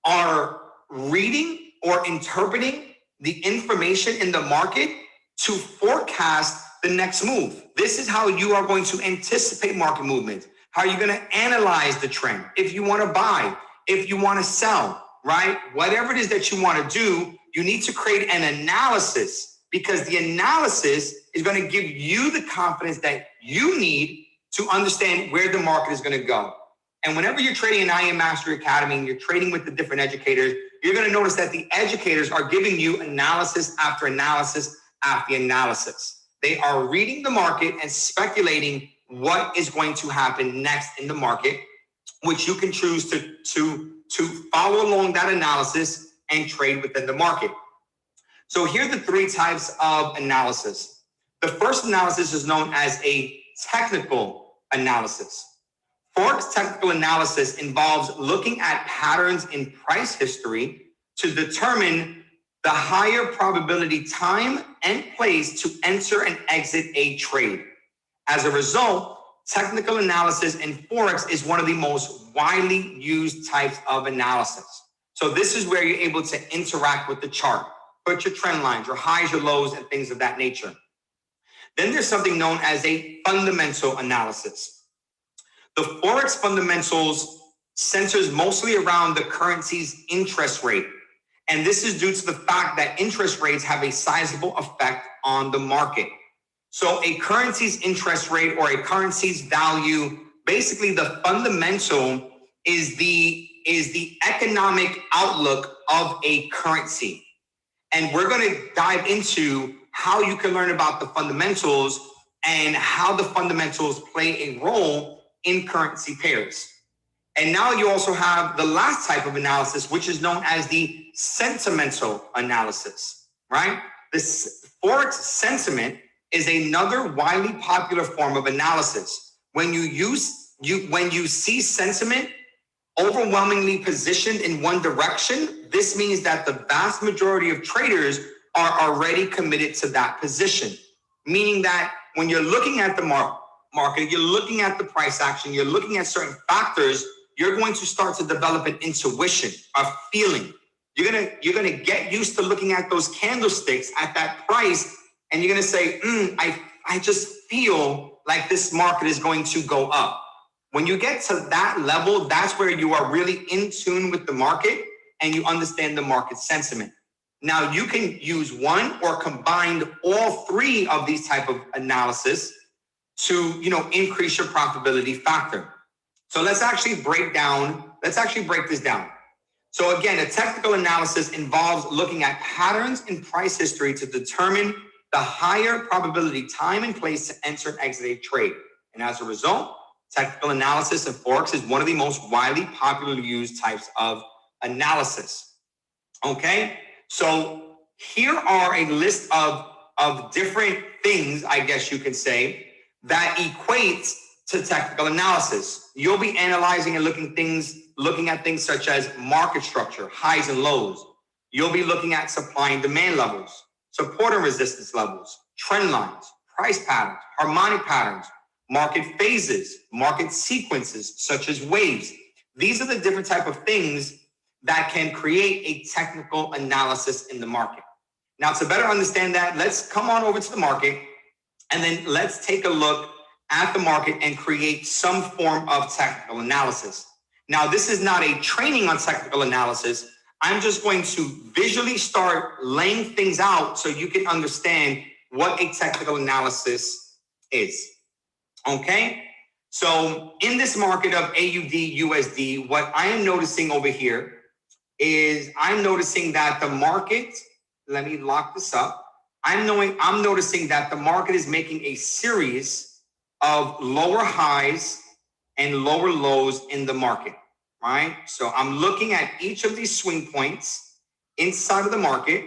A: are reading or interpreting the information in the market to forecast the next move. This is how you are going to anticipate market movement. How are you going to analyze the trend? If you want to buy, if you want to sell, right? Whatever it is that you want to do, you need to create an analysis, because the analysis is going to give you the confidence that you need to understand where the market is going to go. And whenever you're trading in IM Mastery Academy and you're trading with the different educators, you're going to notice that the educators are giving you analysis after analysis after analysis. They are reading the market and speculating what is going to happen next in the market, which you can choose to follow along that analysis and trade within the market. So here are the three types of analysis. The first analysis is known as a technical analysis. Forex technical analysis involves looking at patterns in price history to determine the higher probability time and place to enter and exit a trade. As a result, technical analysis in Forex is one of the most widely used types of analysis. So this is where you're able to interact with the chart, put your trend lines, your highs, your lows, and things of that nature. Then there's something known as a fundamental analysis. The Forex fundamentals centers mostly around the currency's interest rate. And this is due to the fact that interest rates have a sizable effect on the market. So a currency's interest rate or a currency's value, basically the fundamental is the economic outlook of a currency. And we're going to dive into how you can learn about the fundamentals and how the fundamentals play a role in currency pairs. And now you also have the last type of analysis, which is known as the sentimental analysis, right? This Forex sentiment is another widely popular form of analysis. When you see sentiment overwhelmingly positioned in one direction, this means that the vast majority of traders are already committed to that position. Meaning that when you're looking at the market, you're looking at the price action, you're looking at certain factors, you're going to start to develop an intuition, a feeling. You're gonna get used to looking at those candlesticks at that price, and you're gonna say, I just feel like this market is going to go up. When you get to that level, that's where you are really in tune with the market and you understand the market sentiment. Now you can use one or combine all three of these type of analysis to increase your profitability factor. So let's actually break this down. So again, a technical analysis involves looking at patterns in price history to determine the higher probability time and place to enter and exit a trade. And as a result, technical analysis in Forex is one of the most widely popularly used types of analysis. Okay, so here are a list of different things, I guess you could say, that equates to technical analysis. You'll be analyzing and looking at things such as market structure, highs and lows. You'll be looking at supply and demand levels, support and resistance levels, trend lines, price patterns, harmonic patterns, market phases, market sequences such as waves. These are the different type of things that can create a technical analysis in the market. Now, to better understand that, let's come on over to the market and then let's take a look at the market and create some form of technical analysis. Now, this is not a training on technical analysis. I'm just going to visually start laying things out so you can understand what a technical analysis is. Okay? So in this market of AUD USD, what I am noticing over here is I'm noticing that the market, let me lock this up. I'm noticing that the market is making a series of lower highs and lower lows in the market, right? So I'm looking at each of these swing points inside of the market.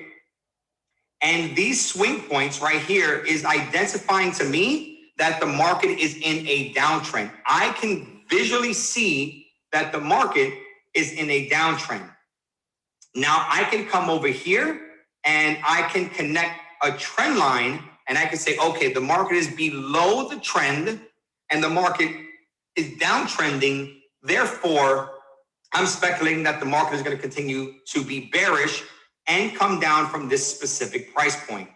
A: And these swing points right here is identifying to me that the market is in a downtrend. I can visually see that the market is in a downtrend. Now I can come over here and I can connect a trend line and I can say, okay, the market is below the trend and the market is downtrending. Therefore, I'm speculating that the market is going to continue to be bearish and come down from this specific price point.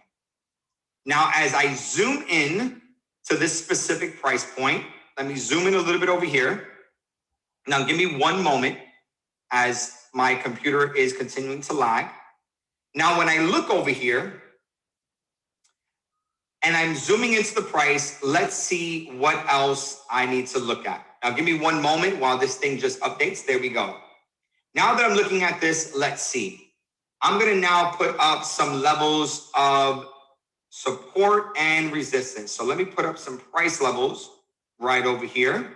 A: Now, as I zoom in to this specific price point, let me zoom in a little bit over here. Now, give me one moment as my computer is continuing to lag. Now, when I look over here and I'm zooming into the price, let's see what else I need to look at. Now, give me one moment while this thing just updates. There we go. Now that I'm looking at this, let's see. I'm going to now put up some levels of support and resistance. So let me put up some price levels right over here.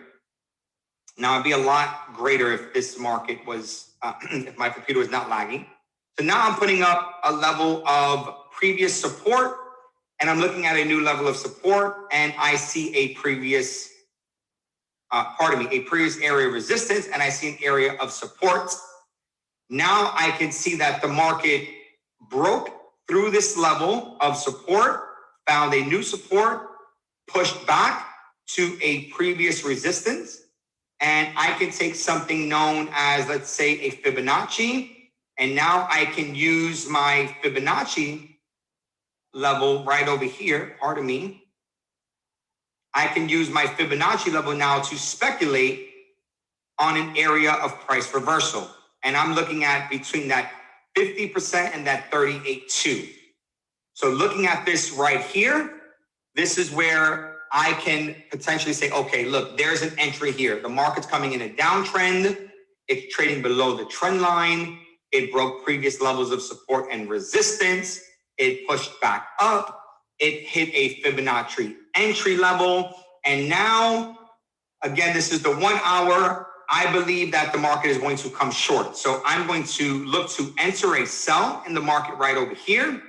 A: Now, it'd be a lot greater if this market was, if my computer was not lagging. So now I'm putting up a level of previous support, and I'm looking at a new level of support, and I see a previous, a previous area of resistance, and I see an area of support. Now I can see that the market broke through this level of support, found a new support, pushed back to a previous resistance, and I can take something known as, let's say, a Fibonacci, and now I can use my Fibonacci level right over here, pardon me. I can use my Fibonacci level now to speculate on an area of price reversal. And I'm looking at between that 50% and that 38.2. So looking at this right here, this is where I can potentially say, okay, look, there's an entry here. The market's coming in a downtrend. It's trading below the trend line. It broke previous levels of support and resistance. It pushed back up. It hit a Fibonacci entry level. And now, again, this is the 1 hour. I believe that the market is going to come short. So I'm going to look to enter a sell in the market right over here.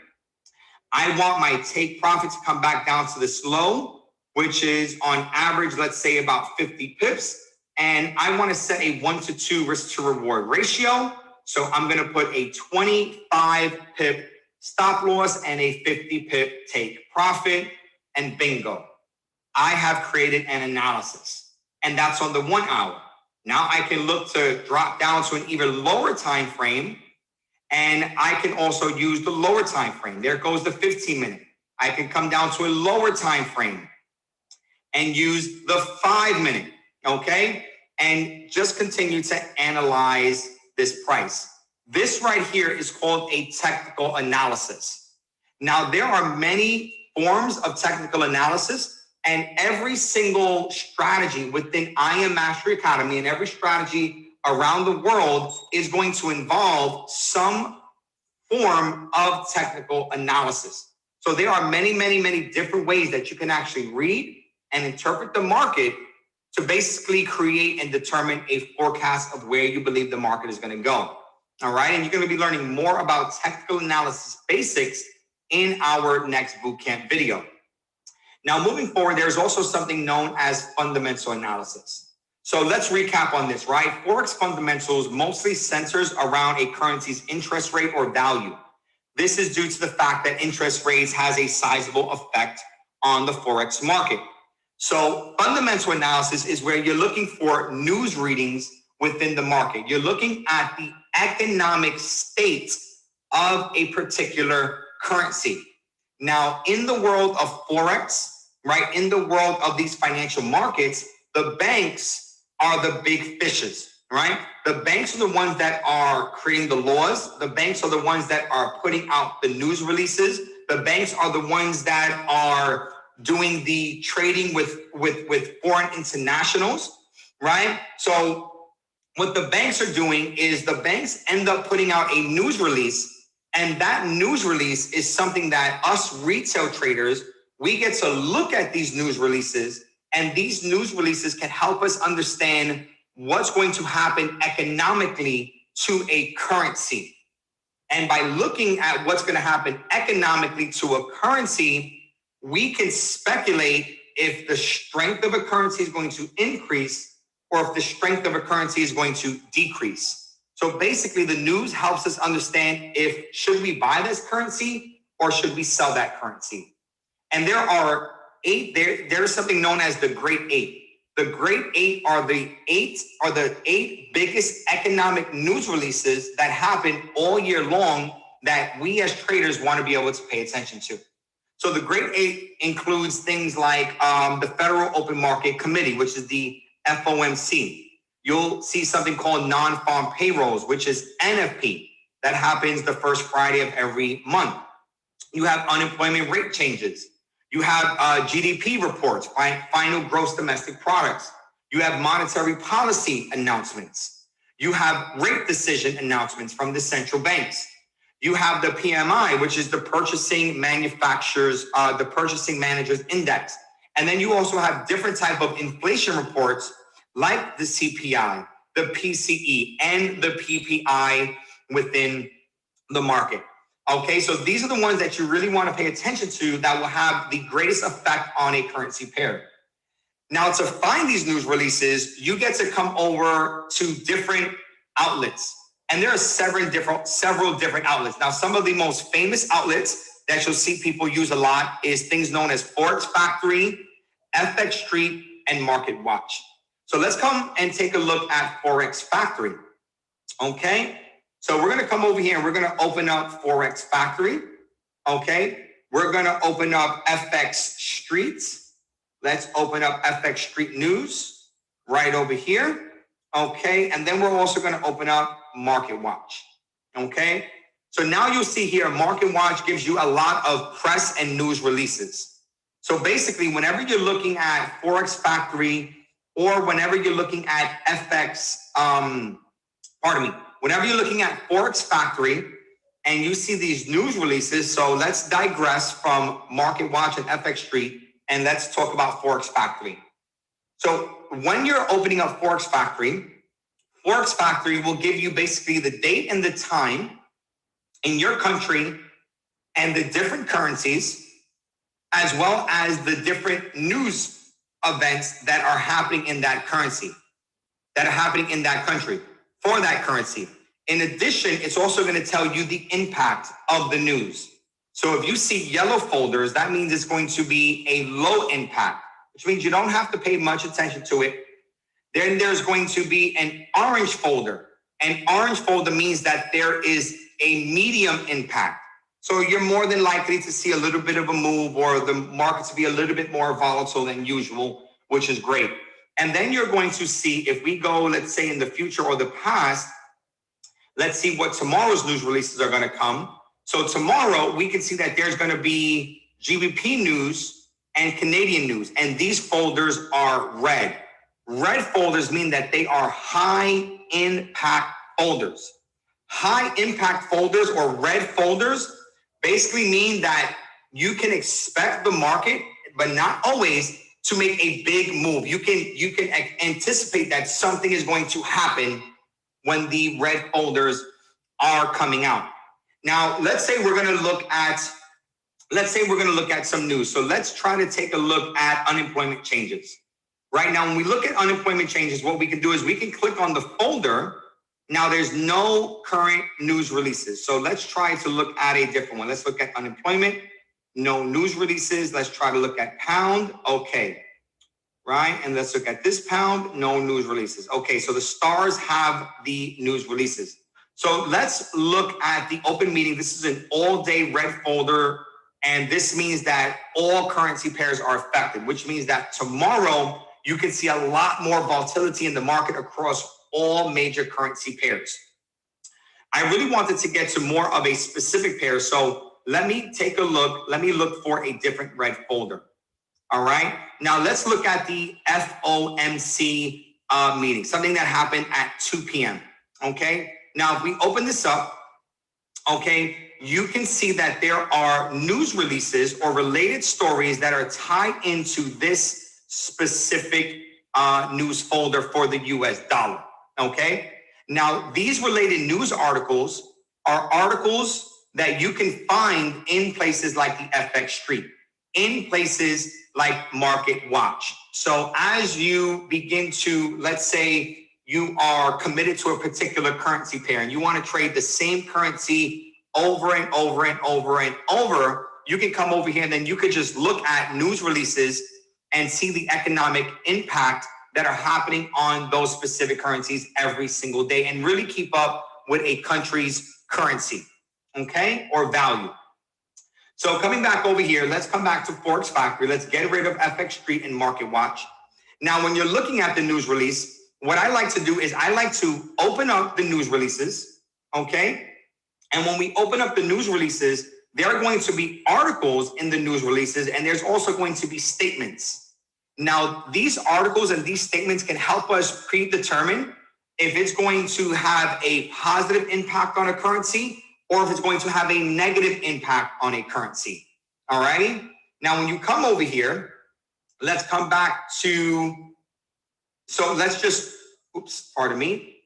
A: I want my take profit to come back down to this low, which is on average, let's say about 50 pips. And I want to set a 1 to 2 risk to reward ratio. So I'm going to put a 25 pip stop loss and a 50 pip take profit, and bingo. I have created an analysis, and that's on the 1 hour. Now I can look to drop down to an even lower time frame, and I can also use the lower time frame. There goes the 15-minute. I can come down to a lower time frame and use the 5-minute, okay? And just continue to analyze this price. This right here is called a technical analysis. Now, there are many forms of technical analysis, and every single strategy within I Am Mastery Academy and every strategy around the world is going to involve some form of technical analysis. So there are many, many, many different ways that you can actually read and interpret the market to basically create and determine a forecast of where you believe the market is going to go. All right. And you're going to be learning more about technical analysis basics in our next bootcamp video. Now, moving forward, there's also something known as fundamental analysis. So let's recap on this, right? Forex fundamentals mostly centers around a currency's interest rate or value. This is due to the fact that interest rates has a sizable effect on the Forex market. So fundamental analysis is where you're looking for news readings within the market. You're looking at the economic state of a particular currency. Now, in the world of Forex, right, in the world of these financial markets, the banks are the big fishes, right? The banks are the ones that are creating the laws. The banks are the ones that are putting out the news releases. The banks are the ones that are doing the trading with foreign internationals, right? So what the banks are doing is the banks end up putting out a news release, and that news release is something that us retail traders, we get to look at these news releases, and these news releases can help us understand what's going to happen economically to a currency. And by looking at what's going to happen economically to a currency, we can speculate if the strength of a currency is going to increase or if the strength of a currency is going to decrease. So basically, the news helps us understand if should we buy this currency or should we sell that currency. And there are there's something known as the Great Eight. The Great Eight are the eight biggest economic news releases that happen all year long that we as traders want to be able to pay attention to. So the Great Eight includes things like the Federal Open Market Committee, which is the FOMC. You'll see something called non-farm payrolls, which is NFP. That happens the first Friday of every month. You have unemployment rate changes. You have GDP reports, final gross domestic products. You have monetary policy announcements. You have rate decision announcements from the central banks. You have the PMI, which is the Purchasing Managers Index. And then you also have different type of inflation reports like the CPI, the PCE, and the PPI within the market. Okay, so these are the ones that you really want to pay attention to that will have the greatest effect on a currency pair. Now, to find these news releases, you get to come over to different outlets. And there are several different outlets. Now, some of the most famous outlets that you'll see people use a lot is things known as Forex Factory, FX Street, and Market Watch. So let's come and take a look at Forex Factory. Okay, so we're going to come over here and we're going to open up Forex Factory. Okay, we're going to open up FX Street. Let's open up FX Street News right over here. Okay, and then we're also going to open up Market Watch. Okay, so now you'll see here Market Watch gives you a lot of press and news releases. So basically, whenever you're looking at Forex Factory or whenever you're looking at whenever you're looking at Forex Factory and you see these news releases, so let's digress from Market Watch and FX Street and let's talk about Forex Factory. So when you're opening up Forex Factory will give you basically the date and the time in your country and the different currencies, as well as the different news events that are happening in that currency, that are happening in that country for that currency. In addition, it's also going to tell you the impact of the news. So if you see yellow folders, that means it's going to be a low impact, which means you don't have to pay much attention to it. Then there's going to be an orange folder. An orange folder means that there is a medium impact. So you're more than likely to see a little bit of a move or the market to be a little bit more volatile than usual, which is great. And then you're going to see, if we go, let's say in the future or the past, let's see what tomorrow's news releases are going to come. So tomorrow we can see that there's going to be GBP news and Canadian news. And these folders are red. Red folders mean that they are high impact folders. High impact folders or red folders basically mean that you can expect the market, but not always, to make a big move. You can anticipate that something is going to happen when the red folders are coming out. Now, let's say we're going to look at some news. So let's try to take a look at unemployment changes. Right now, when we look at unemployment changes, what we can do is we can click on the folder. Now there's no current news releases. So let's try to look at a different one. Let's look at unemployment, no news releases. Let's try to look at pound. Okay. Right. And let's look at this pound, no news releases. Okay. So the stars have the news releases. So let's look at the open meeting. This is an all day red folder. And this means that all currency pairs are affected, which means that tomorrow you can see a lot more volatility in the market across all major currency pairs. I really wanted to get to more of a specific pair. So let me take a look. Let me look for a different red folder. All right. Now let's look at the FOMC meeting, something that happened at 2 p.m. Okay. Now, if we open this up, okay, you can see that there are news releases or related stories that are tied into this specific news folder for the US dollar. Okay. Now, these related news articles are articles that you can find in places like the FX Street, in places like Market Watch. So as you begin to, let's say you are committed to a particular currency pair and you want to trade the same currency over and over and over and over, you can come over here and then you could just look at news releases and see the economic impact that are happening on those specific currencies every single day and really keep up with a country's currency, okay, or value. So coming back over here, let's come back to Forex Factory. Let's get rid of FX Street and Market Watch. Now, when you're looking at the news release, what I like to do is I like to open up the news releases, okay? And when we open up the news releases, there are going to be articles in the news releases, and there's also going to be statements. Now, these articles and these statements can help us predetermine if it's going to have a positive impact on a currency or if it's going to have a negative impact on a currency. All righty? Now, when you come over here, let's come back to, so let's just, pardon me.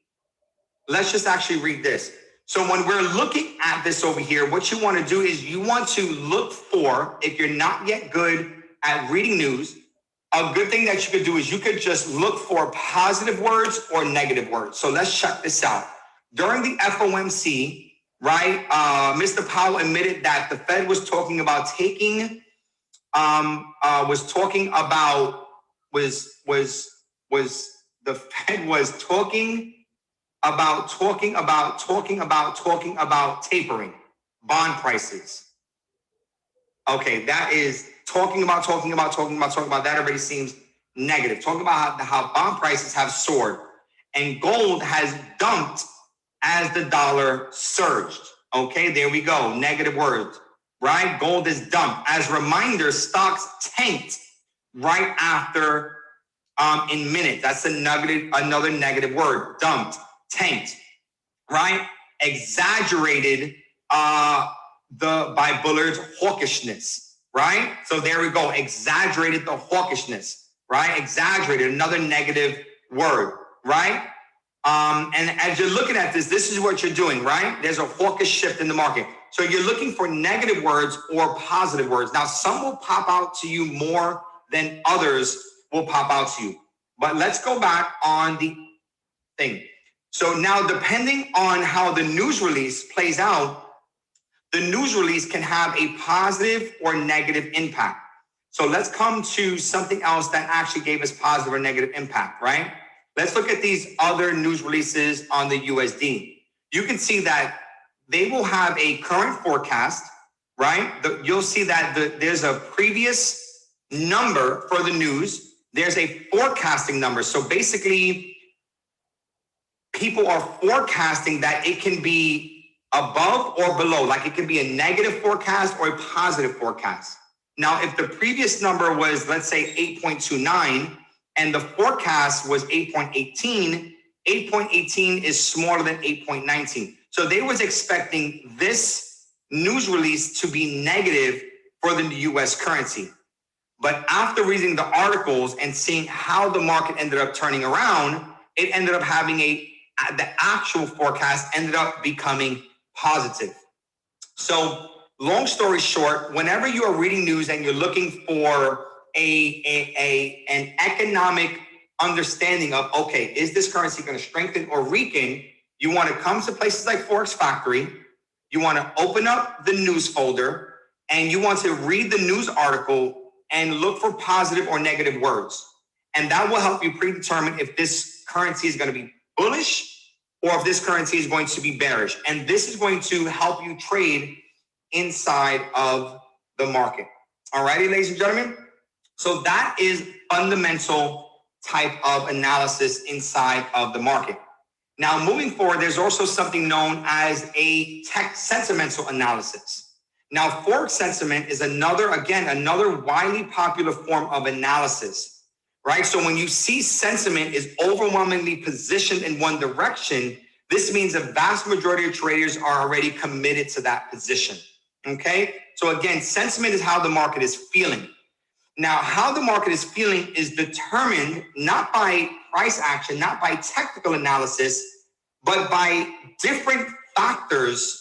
A: Let's just actually read this. So when we're looking at this over here, what you want to do is you want to look for, if you're not yet good at reading news, a good thing that you could do is you could just look for positive words or negative words. So let's check this out. During the FOMC, right, Mr. Powell admitted that the Fed was talking about taking, the Fed was talking about tapering bond prices. Okay, that is talking about, that already seems negative. Talking about how bond prices have soared and gold has dumped as the dollar surged. Okay, there we go, negative words, right? Gold is dumped. As a reminder, stocks tanked right after in minutes. That's another negative word, dumped, tanked, right? Exaggerated by Bullard's hawkishness, right? So there we go, exaggerated the hawkishness, right? Exaggerated, another negative word, right? And as you're looking at this, this is what you're doing, right? There's a hawkish shift in the market. So you're looking for negative words or positive words. Now, some will pop out to you more than others will pop out to you. But let's go back on the thing. So now, depending on how the news release plays out, the news release can have a positive or negative impact. So let's come to something else that actually gave us positive or negative impact, right? Let's look at these other news releases on the USD. You can see that they will have a current forecast, right? You'll see that there's a previous number for the news. There's a forecasting number. So basically, people are forecasting that it can be above or below, like it can be a negative forecast or a positive forecast. Now, if the previous number was, let's say, 8.29 and the forecast was 8.18, 8.18 is smaller than 8.19. So they was expecting this news release to be negative for the US currency. But after reading the articles and seeing how the market ended up turning around, it ended up having the actual forecast ended up becoming positive. So long story short, whenever you are reading news and you're looking for an economic understanding of, okay, is this currency going to strengthen or weaken? You want to come to places like Forex Factory. You want to open up the news folder and you want to read the news article and look for positive or negative words. And that will help you predetermine if this currency is going to be bullish or if this currency is going to be bearish. And this is going to help you trade inside of the market. All righty, ladies and gentlemen. So that is fundamental type of analysis inside of the market. Now, moving forward, there's also something known as a tech sentimental analysis. Now, Forex sentiment is another widely popular form of analysis, right? So when you see sentiment is overwhelmingly positioned in one direction, this means a vast majority of traders are already committed to that position, okay? So again, sentiment is how the market is feeling. Now, how the market is feeling is determined not by price action, not by technical analysis, but by different factors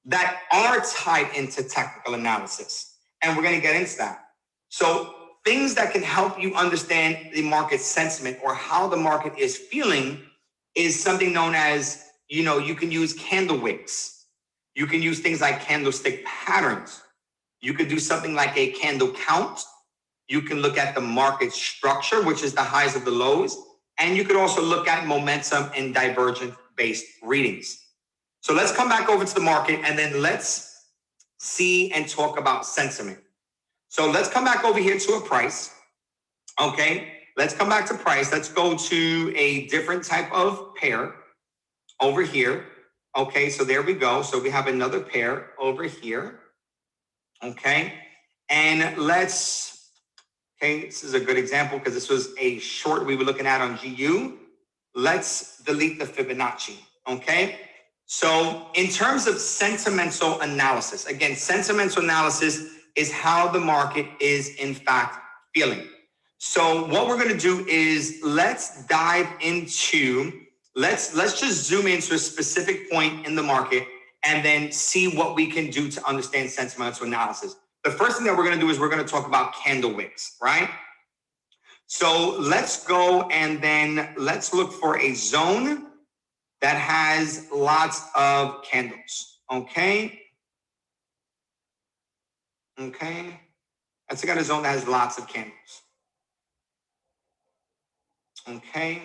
A: that are tied into technical analysis. And we're going to get into that. So things that can help you understand the market sentiment or how the market is feeling is something known as, you can use candle wicks. You can use things like candlestick patterns. You could do something like a candle count. You can look at the market structure, which is the highs of the lows. And you could also look at momentum and divergent-based readings. So let's come back over to the market and then let's see and talk about sentiment. So let's come back over here to a price. Okay, let's come back to price. Let's go to a different type of pair over here. Okay, so there we go. So we have another pair over here. Okay, and let's, okay, this is a good example because this was a short we were looking at on GU. Let's delete the Fibonacci. Okay, so in terms of sentimental analysis, again, sentimental analysis is how the market is in fact feeling. So what we're going to do is let's dive into, let's just zoom into a specific point in the market and then see what we can do to understand sentimental analysis. The first thing that we're going to do is we're going to talk about candle wicks, right? So let's go and then let's look for a zone that has lots of candles. Okay. Okay. Let's look at a zone that has lots of candles. Okay.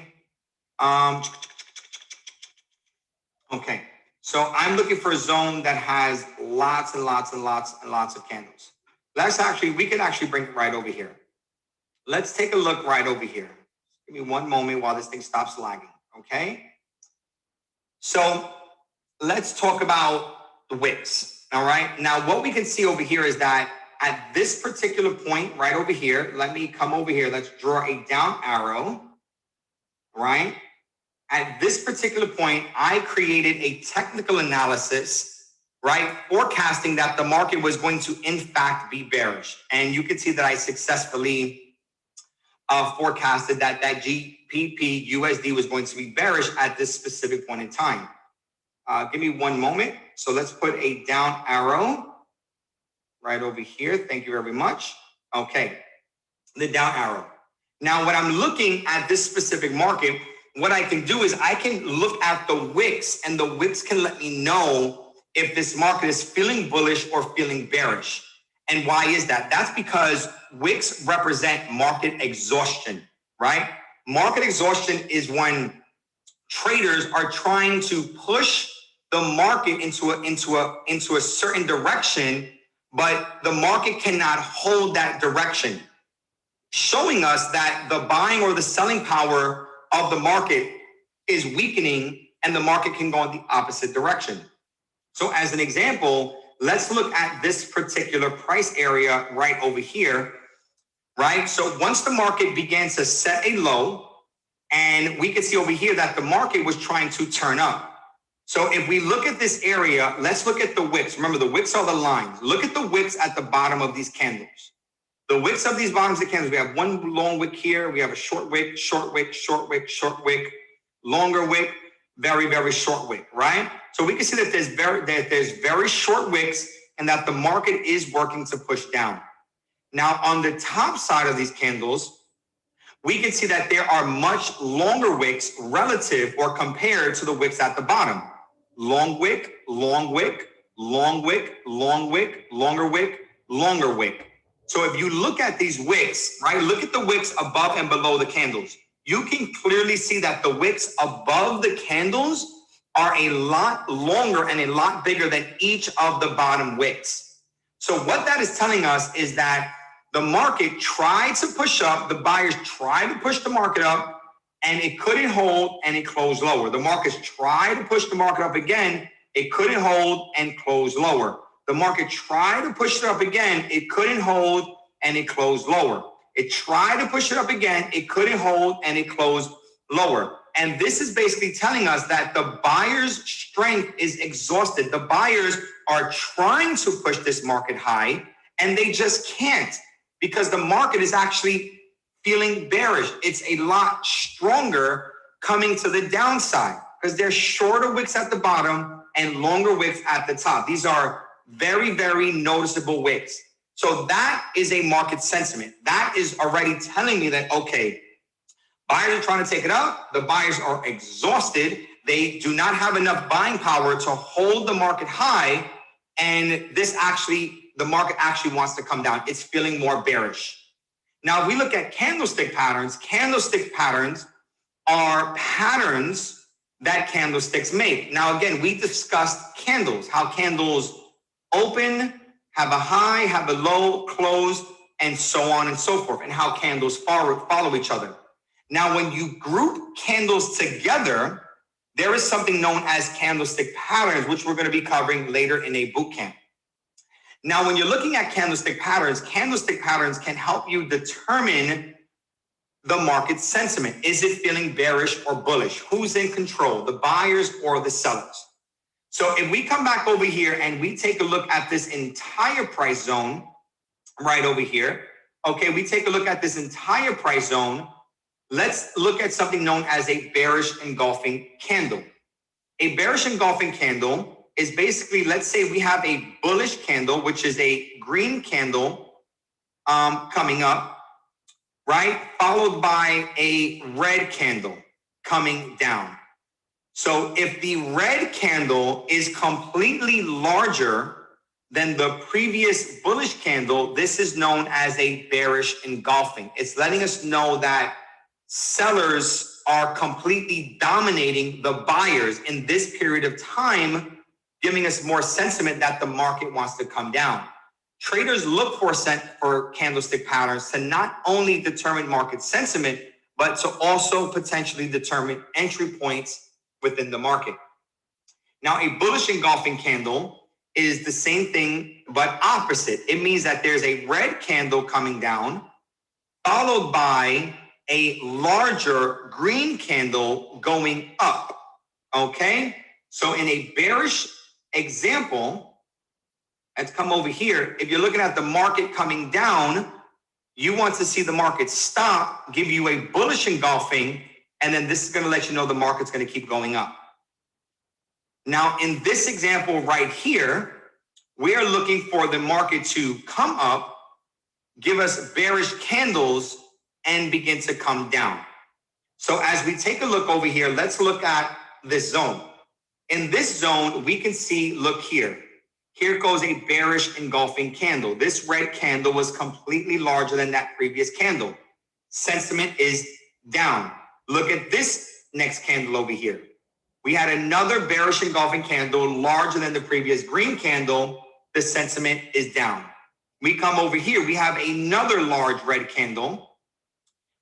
A: Okay. So I'm looking for a zone that has lots and lots and lots and lots of candles. We can actually bring it right over here. Let's take a look right over here. Give me one moment while this thing stops lagging. Okay. So let's talk about the wicks. All right. Now, what we can see over here is that at this particular point right over here, let me come over here. Let's draw a down arrow, right? At this particular point, I created a technical analysis, right? Forecasting that the market was going to, in fact, be bearish. And you can see that I successfully forecasted that GBP USD was going to be bearish at this specific point in time. Give me one moment. So let's put a down arrow right over here. Thank you very much. Okay, the down arrow. Now, when I'm looking at this specific market, what I can do is I can look at the wicks, and the wicks can let me know if this market is feeling bullish or feeling bearish. And why is that? That's because wicks represent market exhaustion, right? Market exhaustion is when traders are trying to push the market into a certain direction, but the market cannot hold that direction, showing us that the buying or the selling power of the market is weakening and the market can go in the opposite direction. So as an example, let's look at this particular price area right over here, right? So once the market began to set a low, and we can see over here that the market was trying to turn up. So if we look at this area, let's look at the wicks. Remember, the wicks are the lines. Look at the wicks at the bottom of these candles. The wicks of these bottoms of the candles, we have one long wick here. We have a short wick, short wick, short wick, short wick, longer wick, very, very short wick, right? So we can see that there's very short wicks and that the market is working to push down. Now, on the top side of these candles, we can see that there are much longer wicks relative or compared to the wicks at the bottom. Long wick, long wick, long wick, long wick, longer wick, longer wick. So if you look at these wicks, right, look at the wicks above and below the candles. You can clearly see that the wicks above the candles are a lot longer and a lot bigger than each of the bottom wicks. So what that is telling us is that the market tried to push up, the buyers tried to push the market up, and it couldn't hold and it closed lower. The markets tried to push the market up again, it couldn't hold and closed lower. The market tried to push it up again, it couldn't hold, and it closed lower. It tried to push it up again, it couldn't hold, and it closed lower. And this is basically telling us that the buyer's strength is exhausted. The buyers are trying to push this market high, and they just can't because the market is actually feeling bearish. It's a lot stronger coming to the downside because there's shorter wicks at the bottom and longer wicks at the top. These are very, very noticeable wicks. So that is a market sentiment. That is already telling me that, okay, buyers are trying to take it up. The buyers are exhausted. They do not have enough buying power to hold the market high. And this actually the market actually wants to come down. It's feeling more bearish. Now, if we look at candlestick patterns are patterns that candlesticks make. Now, again, we discussed candles, how candles open, have a high, have a low, close, and so on and so forth, and how candles follow each other. Now, when you group candles together, there is something known as candlestick patterns, which we're going to be covering later in a boot camp. Now, when you're looking at candlestick patterns can help you determine the market sentiment. Is it feeling bearish or bullish? Who's in control, the buyers or the sellers? So if we come back over here and we take a look at this entire price zone right over here, okay, we take a look at this entire price zone. Let's look at something known as a bearish engulfing candle. A bearish engulfing candle is basically, let's say we have a bullish candle, which is a green candle coming up, right? Followed by a red candle coming down. So if the red candle is completely larger than the previous bullish candle, this is known as a bearish engulfing. It's letting us know that sellers are completely dominating the buyers in this period of time, giving us more sentiment that the market wants to come down. Traders look for candlestick patterns to not only determine market sentiment, but to also potentially determine entry points within the market. Now, a bullish engulfing candle is the same thing, but opposite. It means that there's a red candle coming down, followed by a larger green candle going up, okay? So in a bearish example, let's come over here. If you're looking at the market coming down, you want to see the market stop, give you a bullish engulfing, and then this is going to let you know the market's going to keep going up. Now, in this example right here, we are looking for the market to come up, give us bearish candles, and begin to come down. So as we take a look over here, let's look at this zone. In this zone, we can see, look here. Here goes a bearish engulfing candle. This red candle was completely larger than that previous candle. Sentiment is down. Look at this next candle over here. We had another bearish engulfing candle larger than the previous green candle. The sentiment is down. We come over here. We have another large red candle,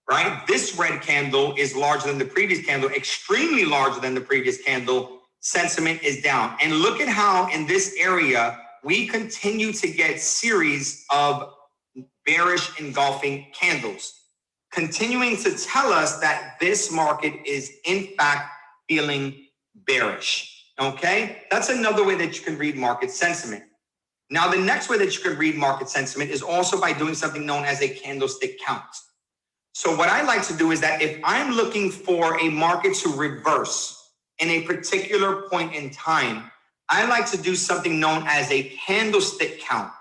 A: right? This red candle is larger than the previous candle, extremely larger than the previous candle. Sentiment is down. And look at how in this area, we continue to get series of bearish engulfing candles, continuing to tell us that this market is in fact feeling bearish, okay? That's another way that you can read market sentiment. Now, the next way that you can read market sentiment is also by doing something known as a candlestick count. So what I like to do is that if I'm looking for a market to reverse in a particular point in time, I like to do something known as a candlestick count.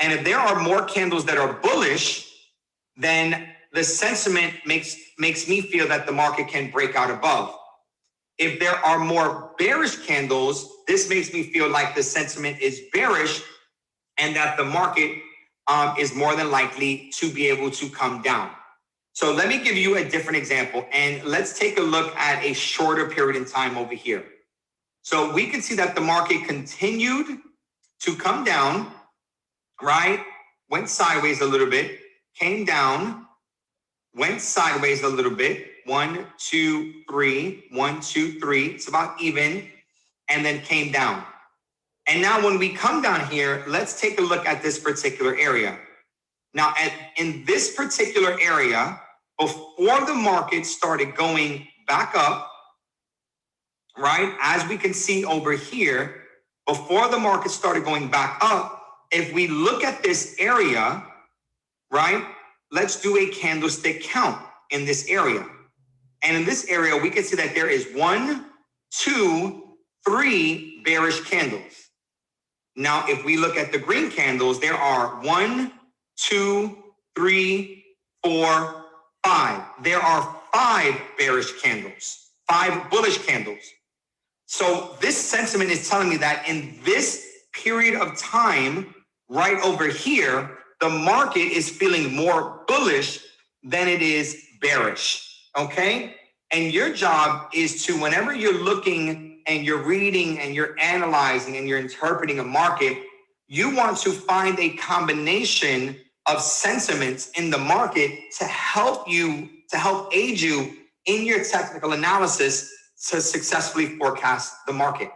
A: And if there are more candles that are bullish, then the sentiment makes me feel that the market can break out above. If there are more bearish candles, this makes me feel like the sentiment is bearish and that the market is more than likely to be able to come down. So let me give you a different example, and let's take a look at a shorter period in time over here. So we can see that the market continued to come down, right? Went sideways a little bit, came down, went sideways a little bit. 1, 2, 3, 1, 2, 3. It's about even, and then came down. And now when we come down here, let's take a look at this particular area. Now, in this particular area, before the market started going back up, right? As we can see over here, before the market started going back up, if we look at this area, right? Let's do a candlestick count in this area. And in this area, we can see that there is 1, 2, 3 bearish candles. Now, if we look at the green candles, there are 1, 2, 3, 4, 5. There are 5 bearish candles, 5 bullish candles. So this sentiment is telling me that in this period of time, right over here, the market is feeling more bullish than it is bearish, okay? And your job is to, whenever you're looking and you're reading and you're analyzing and you're interpreting a market, you want to find a combination of sentiments in the market to help aid you in your technical analysis to successfully forecast the market.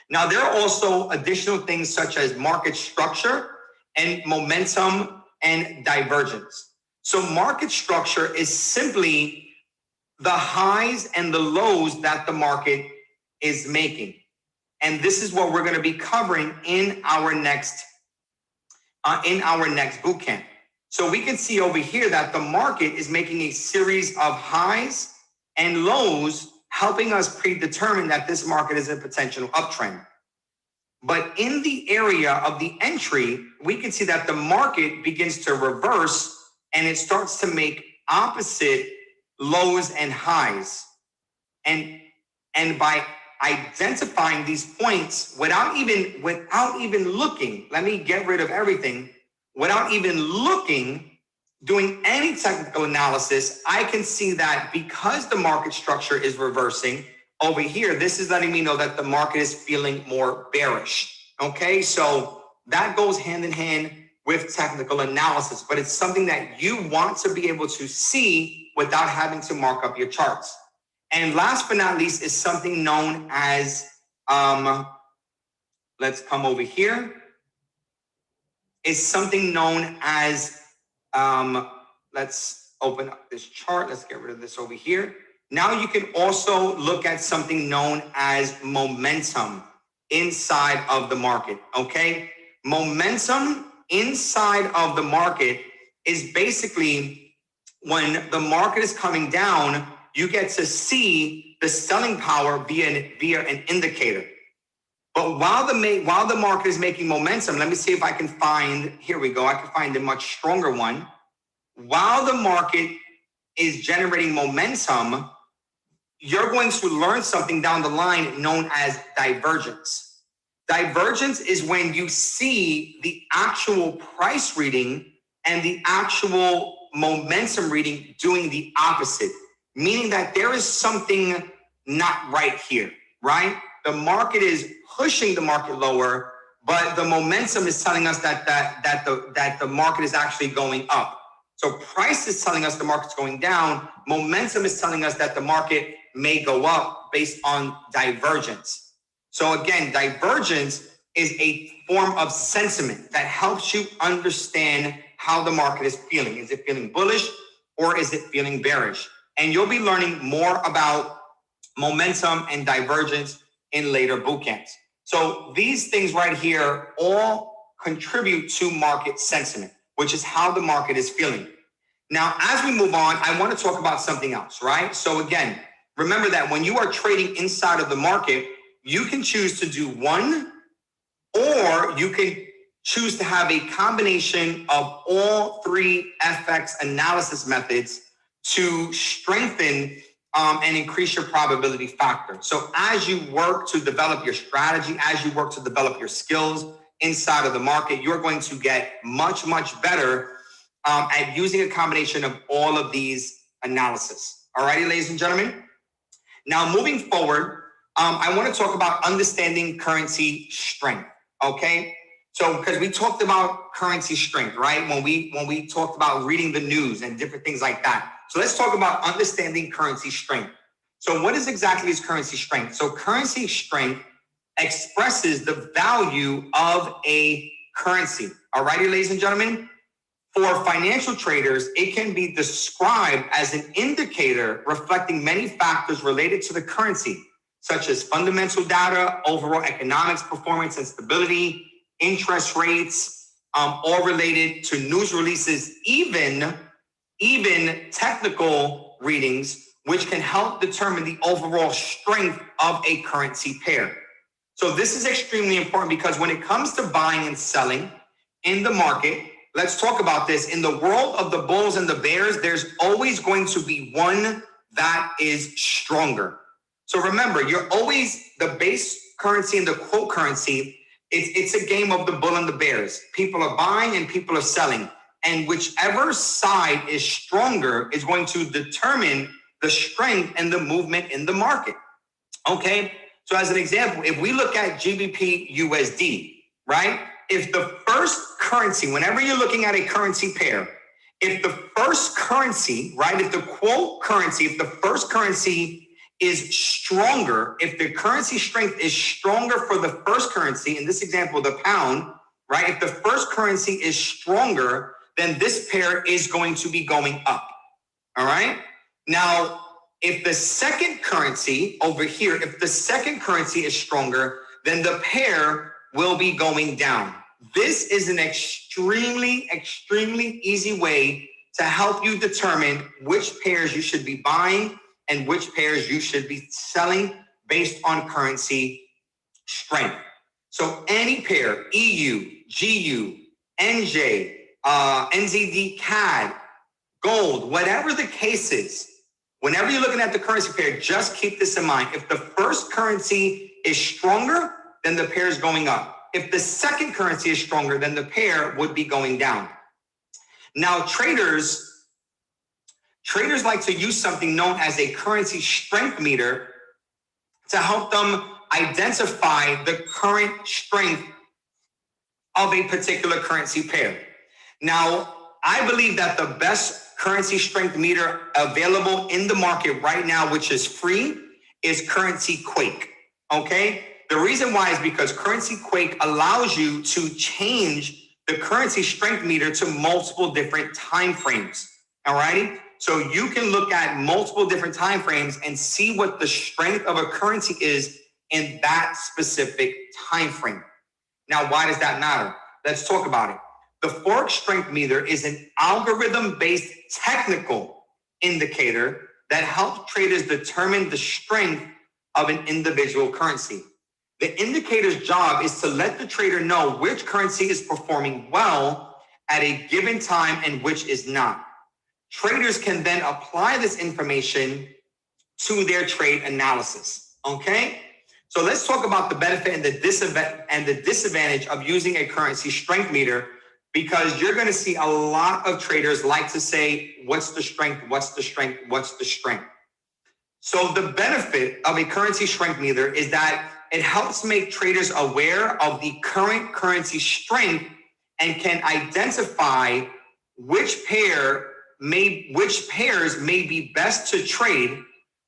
A: Now, there are also additional things such as market structure and momentum and divergence. So market structure is simply the highs and the lows that the market is making. And this is what we're going to be covering in our next boot camp. So we can see over here that the market is making a series of highs and lows, helping us predetermine that this market is a potential uptrend. But in the area of the entry, we can see that the market begins to reverse and it starts to make opposite lows and highs. And by identifying these points without even looking, let me get rid of everything, without even looking, doing any technical analysis, I can see that because the market structure is reversing over here, this is letting me know that the market is feeling more bearish. Okay, so that goes hand in hand with technical analysis, but it's something that you want to be able to see without having to mark up your charts. And last but not least is something known as, let's come over here, is something known as, let's open up this chart. Let's get rid of this over here. Now you can also look at something known as momentum inside of the market, okay? Momentum inside of the market is basically when the market is coming down, you get to see the selling power via an indicator. But while the market is making momentum, let me see if I can find, here we go, I can find a much stronger one. While the market is generating momentum, you're going to learn something down the line known as divergence. Divergence is when you see the actual price reading and the actual momentum reading doing the opposite, meaning that there is something not right here, right? The market is pushing the market lower, but the momentum is telling us that the market is actually going up. So price is telling us the market's going down. Momentum is telling us that the market may go up based on divergence. So again, divergence is a form of sentiment that helps you understand how the market is feeling. Is it feeling bullish or is it feeling bearish? And you'll be learning more about momentum and divergence in later boot camps. So these things right here all contribute to market sentiment, which is how the market is feeling. Now, as we move on, I want to talk about something else, right? So again, remember that when you are trading inside of the market, you can choose to do one, or you can choose to have a combination of all three FX analysis methods to strengthen and increase your probability factor. So as you work to develop your strategy, as you work to develop your skills inside of the market, you're going to get much, much better at using a combination of all of these analysis. All righty, ladies and gentlemen. Now, moving forward, I want to talk about understanding currency strength. Okay, so because we talked about currency strength, right? When we talked about reading the news and different things like that. So let's talk about understanding currency strength. So what is exactly is currency strength? So currency strength expresses the value of a currency. All righty, ladies and gentlemen. For financial traders, it can be described as an indicator reflecting many factors related to the currency, such as fundamental data, overall economics, performance and stability, interest rates, all related to news releases, even technical readings, which can help determine the overall strength of a currency pair. So this is extremely important because when it comes to buying and selling in the market, let's talk about this. In the world of the bulls and the bears, there's always going to be one that is stronger. So remember, you're always the base currency and the quote currency. It's a game of the bull and the bears. People are buying and people are selling. And whichever side is stronger is going to determine the strength and the movement in the market. Okay? So as an example, if we look at GBP USD, right? If the first currency, whenever you're looking at a currency pair, if the first currency, right, if the quote currency, if the first currency is stronger, if the currency strength is stronger for the first currency, in this example, the pound, right, if the first currency is stronger, then this pair is going to be going up, all right? Now, if the second currency over here, if the second currency is stronger, then the pair will be going down. This is an extremely easy way to help you determine which pairs you should be buying and which pairs you should be selling based on currency strength. So any pair, EU, GU, NJ, NZD, CAD, gold, whatever the case is, whenever you're looking at the currency pair, just keep this in mind. If the first currency is stronger, then the pair is going up. If the second currency is stronger, then the pair would be going down. Now, traders like to use something known as a currency strength meter to help them identify the current strength of a particular currency pair. Now, I believe that the best currency strength meter available in the market right now, which is free, is Currency Quake, okay? The reason why is because Currency Quake allows you to change the currency strength meter to multiple different time frames, all righty? So you can look at multiple different time frames and see what the strength of a currency is in that specific time frame. Now, why does that matter? Let's talk about it. The Forex strength meter is an algorithm-based technical indicator that helps traders determine the strength of an individual currency. The indicator's job is to let the trader know which currency is performing well at a given time and which is not. Traders can then apply this information to their trade analysis, okay? So let's talk about the benefit and the disadvantage of using a currency strength meter, because you're going to see a lot of traders like to say, what's the strength, what's the strength, what's the strength? So the benefit of a currency strength meter is that it helps make traders aware of the current currency strength and can identify which pairs may be best to trade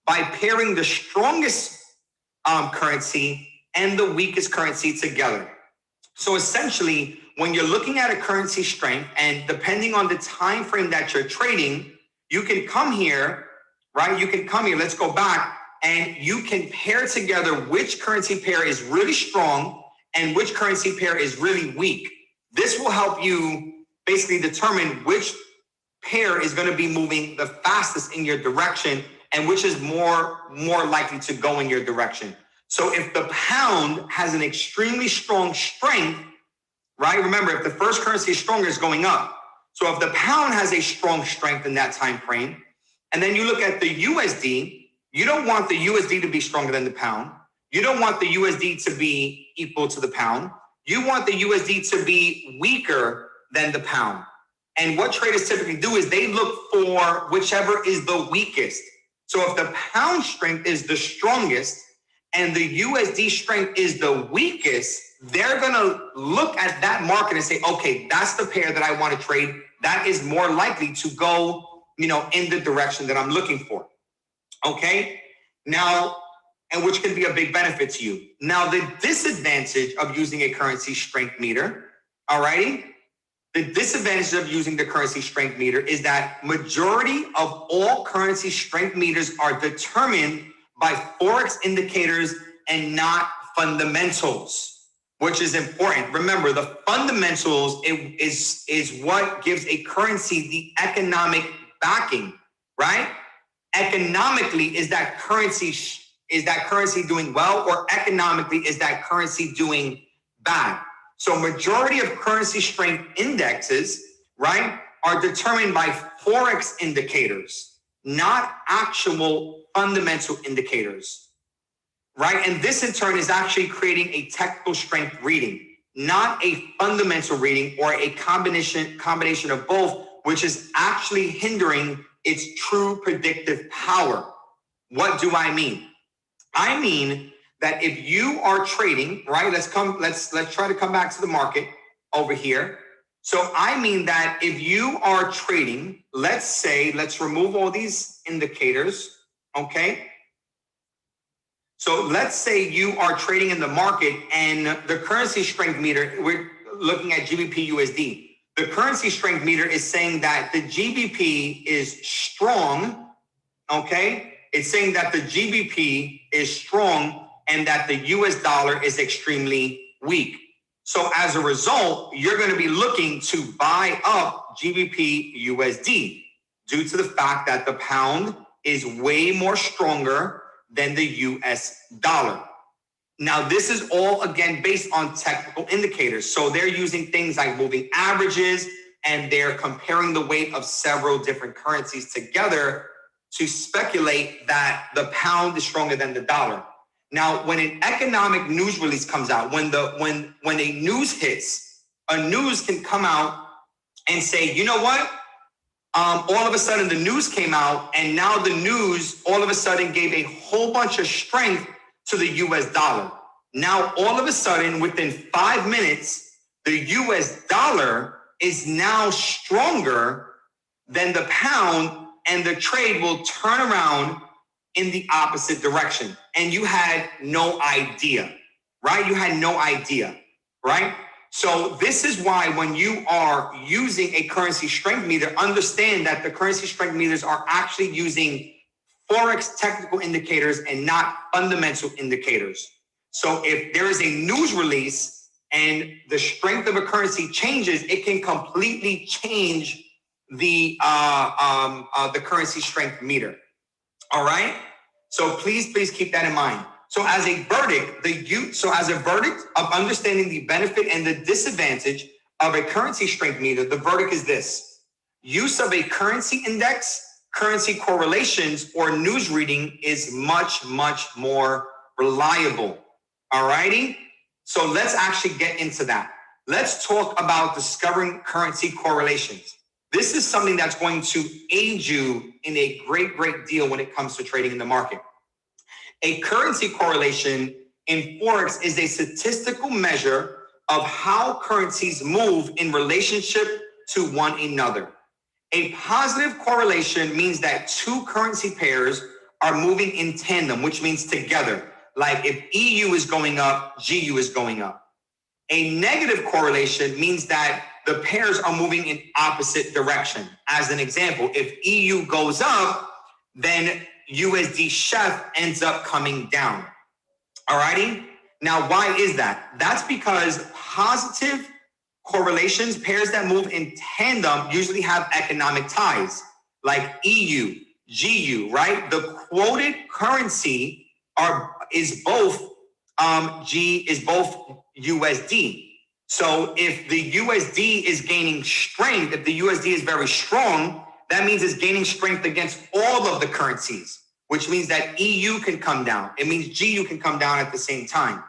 A: by pairing the strongest currency and the weakest currency together. So essentially, when you're looking at a currency strength, and depending on the time frame that you're trading, you can come here, right? You can come here, let's go back, and you can pair together which currency pair is really strong and which currency pair is really weak. This will help you basically determine which pair is going to be moving the fastest in your direction and which is more likely to go in your direction. So if the pound has an extremely strong strength, right? Remember, if the first currency is stronger, it's going up. So if the pound has a strong strength in that time frame, and then you look at the USD, you don't want the USD to be stronger than the pound. You don't want the USD to be equal to the pound. You want the USD to be weaker than the pound. And what traders typically do is they look for whichever is the weakest. So if the pound strength is the strongest and the USD strength is the weakest, they're going to look at that market and say, okay, that's the pair that I want to trade. That is more likely to go, in the direction that I'm looking for. Okay. Now, and which can be a big benefit to you. Now, the disadvantage of using a currency strength meter, all righty? The disadvantage of using the currency strength meter is that majority of all currency strength meters are determined by Forex indicators and not fundamentals, which is important. Remember, the fundamentals is what gives a currency the economic backing, right? Economically, is that currency doing well, or economically is that currency doing bad? So majority of currency strength indexes, right, are determined by Forex indicators, not actual fundamental indicators, right? And this in turn is actually creating a technical strength reading. not a fundamental reading or a combination of both, which is actually hindering its true predictive power. What do I mean? I mean that if you are trading, right? Let's try to come back to the market over here. So I mean that if you are trading, let's remove all these indicators, okay? So let's say you are trading in the market and the currency strength meter, we're looking at GBP USD. The currency strength meter is saying that the GBP is strong, okay? It's saying that the GBP is strong and that the US dollar is extremely weak. So as a result, you're going to be looking to buy up GBP USD due to the fact that the pound is way more stronger than the US dollar. Now, this is all, again, based on technical indicators. So they're using things like moving averages, and they're comparing the weight of several different currencies together to speculate that the pound is stronger than the dollar. Now, when an economic news release comes out, when a news hits, a news can come out and say, you know what? All of a sudden the news came out, and now the news all of a sudden gave a whole bunch of strength to the US dollar. Now, all of a sudden, within 5 minutes, the US dollar is now stronger than the pound, and the trade will turn around in the opposite direction. And you had no idea, right? You had no idea, right? So this is why when you are using a currency strength meter, understand that the currency strength meters are actually using Forex technical indicators and not fundamental indicators. So if there is a news release and the strength of a currency changes, it can completely change the currency strength meter. All right. So please keep that in mind. So as a verdict, of understanding the benefit and the disadvantage of a currency strength meter, the verdict is this: use of a currency index, currency correlations, or news reading is much, much more reliable. All righty. So let's actually get into that. Let's talk about discovering currency correlations. This is something that's going to aid you in a great deal when it comes to trading in the market. A currency correlation in Forex is a statistical measure of how currencies move in relationship to one another. A positive correlation means that two currency pairs are moving in tandem, which means together. Like if EU is going up, GU is going up. A negative correlation means that the pairs are moving in opposite direction. As an example, if EU goes up, then USD Chef ends up coming down. Alrighty. Now, why is that? That's because positive correlations, pairs that move in tandem, usually have economic ties, like EU, GU, right? The quoted currency is both USD. So if the USD is gaining strength, if the USD is very strong, that means it's gaining strength against all of the currencies, which means that EU can come down. It means GU can come down at the same time.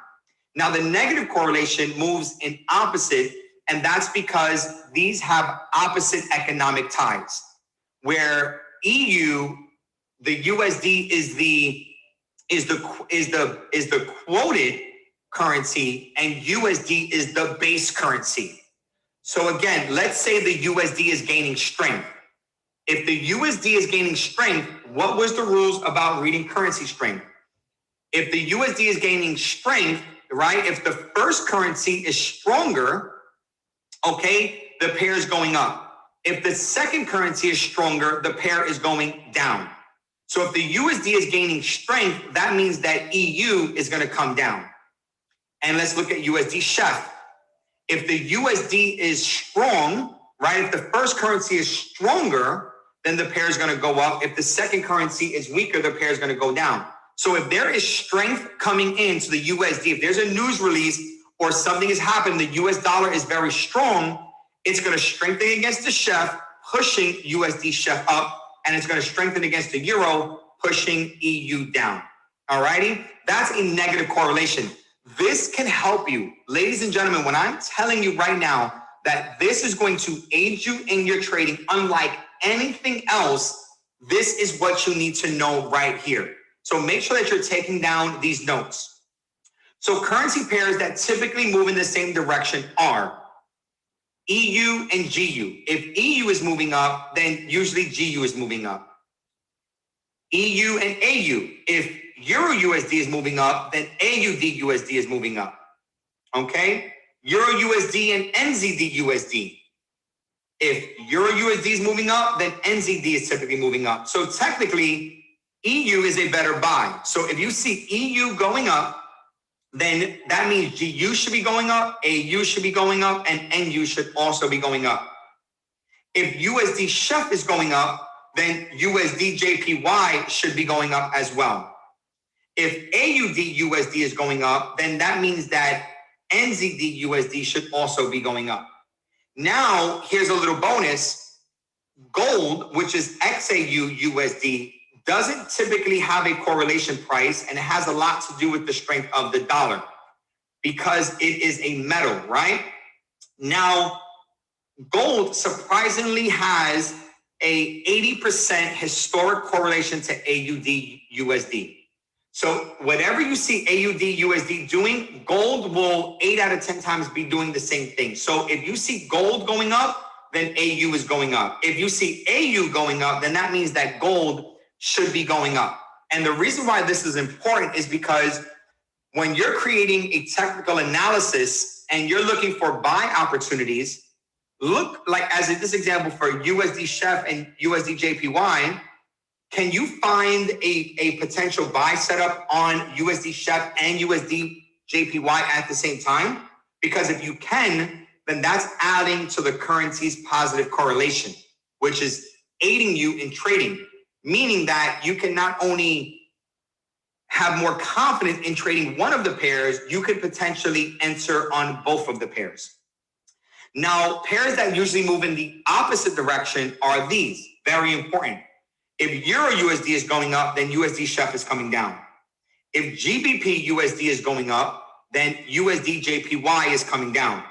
A: Now, the negative correlation moves in opposite, and that's because these have opposite economic ties, where EU, the USD is the quoted currency, and USD is the base currency. So again, let's say the USD is gaining strength. If the USD is gaining strength, what was the rules about reading currency strength? If the USD is gaining strength, right? If the first currency is stronger, okay, the pair is going up. If the second currency is stronger, the pair is going down. So if the USD is gaining strength, that means that EU is going to come down. And let's look at USD Chef. If the USD is strong, right? If the first currency is stronger, then the pair is going to go up. If the second currency is weaker, the pair is going to go down. So if there is strength coming into the USD, if there's a news release or something has happened, the US dollar is very strong, it's going to strengthen against the Chef, pushing USD Chef up, and it's going to strengthen against the euro, pushing EU down. All righty? That's a negative correlation. This can help you. Ladies and gentlemen, when I'm telling you right now that this is going to aid you in your trading unlike anything else, this is what you need to know right here. So make sure that you're taking down these notes. So currency pairs that typically move in the same direction are EU and GU. If EU is moving up, then usually GU is moving up. EU and AU. If Euro USD is moving up, then AUD USD is moving up. Okay? Euro USD and NZD USD. If Euro USD is moving up, then NZD is typically moving up. So technically, EU is a better buy. So if you see EU going up, then that means GU should be going up, AU should be going up, and NU should also be going up. If USD Chef is going up, then USD JPY should be going up as well. If AUD USD is going up, then that means that NZD USD should also be going up. Now, here's a little bonus. Gold, which is XAU USD, doesn't typically have a correlation price, and it has a lot to do with the strength of the dollar because it is a metal, right? Now, gold surprisingly has a 80% historic correlation to AUD USD. So whatever you see AUD USD doing, gold will 8 out of 10 times be doing the same thing. So if you see gold going up, then AU is going up. If you see AU going up, then that means that gold should be going up. And the reason why this is important is because when you're creating a technical analysis and you're looking for buy opportunities, look like as in this example for USD Chef and USD JPY, can you find a potential buy setup on USD Chef and USD JPY at the same time? Because if you can, then that's adding to the currency's positive correlation, which is aiding you in trading, meaning that you can not only have more confidence in trading one of the pairs, you could potentially enter on both of the pairs. Now, pairs that usually move in the opposite direction are these, very important. If Euro USD is going up, then USD Chef is coming down. If GBP USD is going up, then USD JPY is coming down.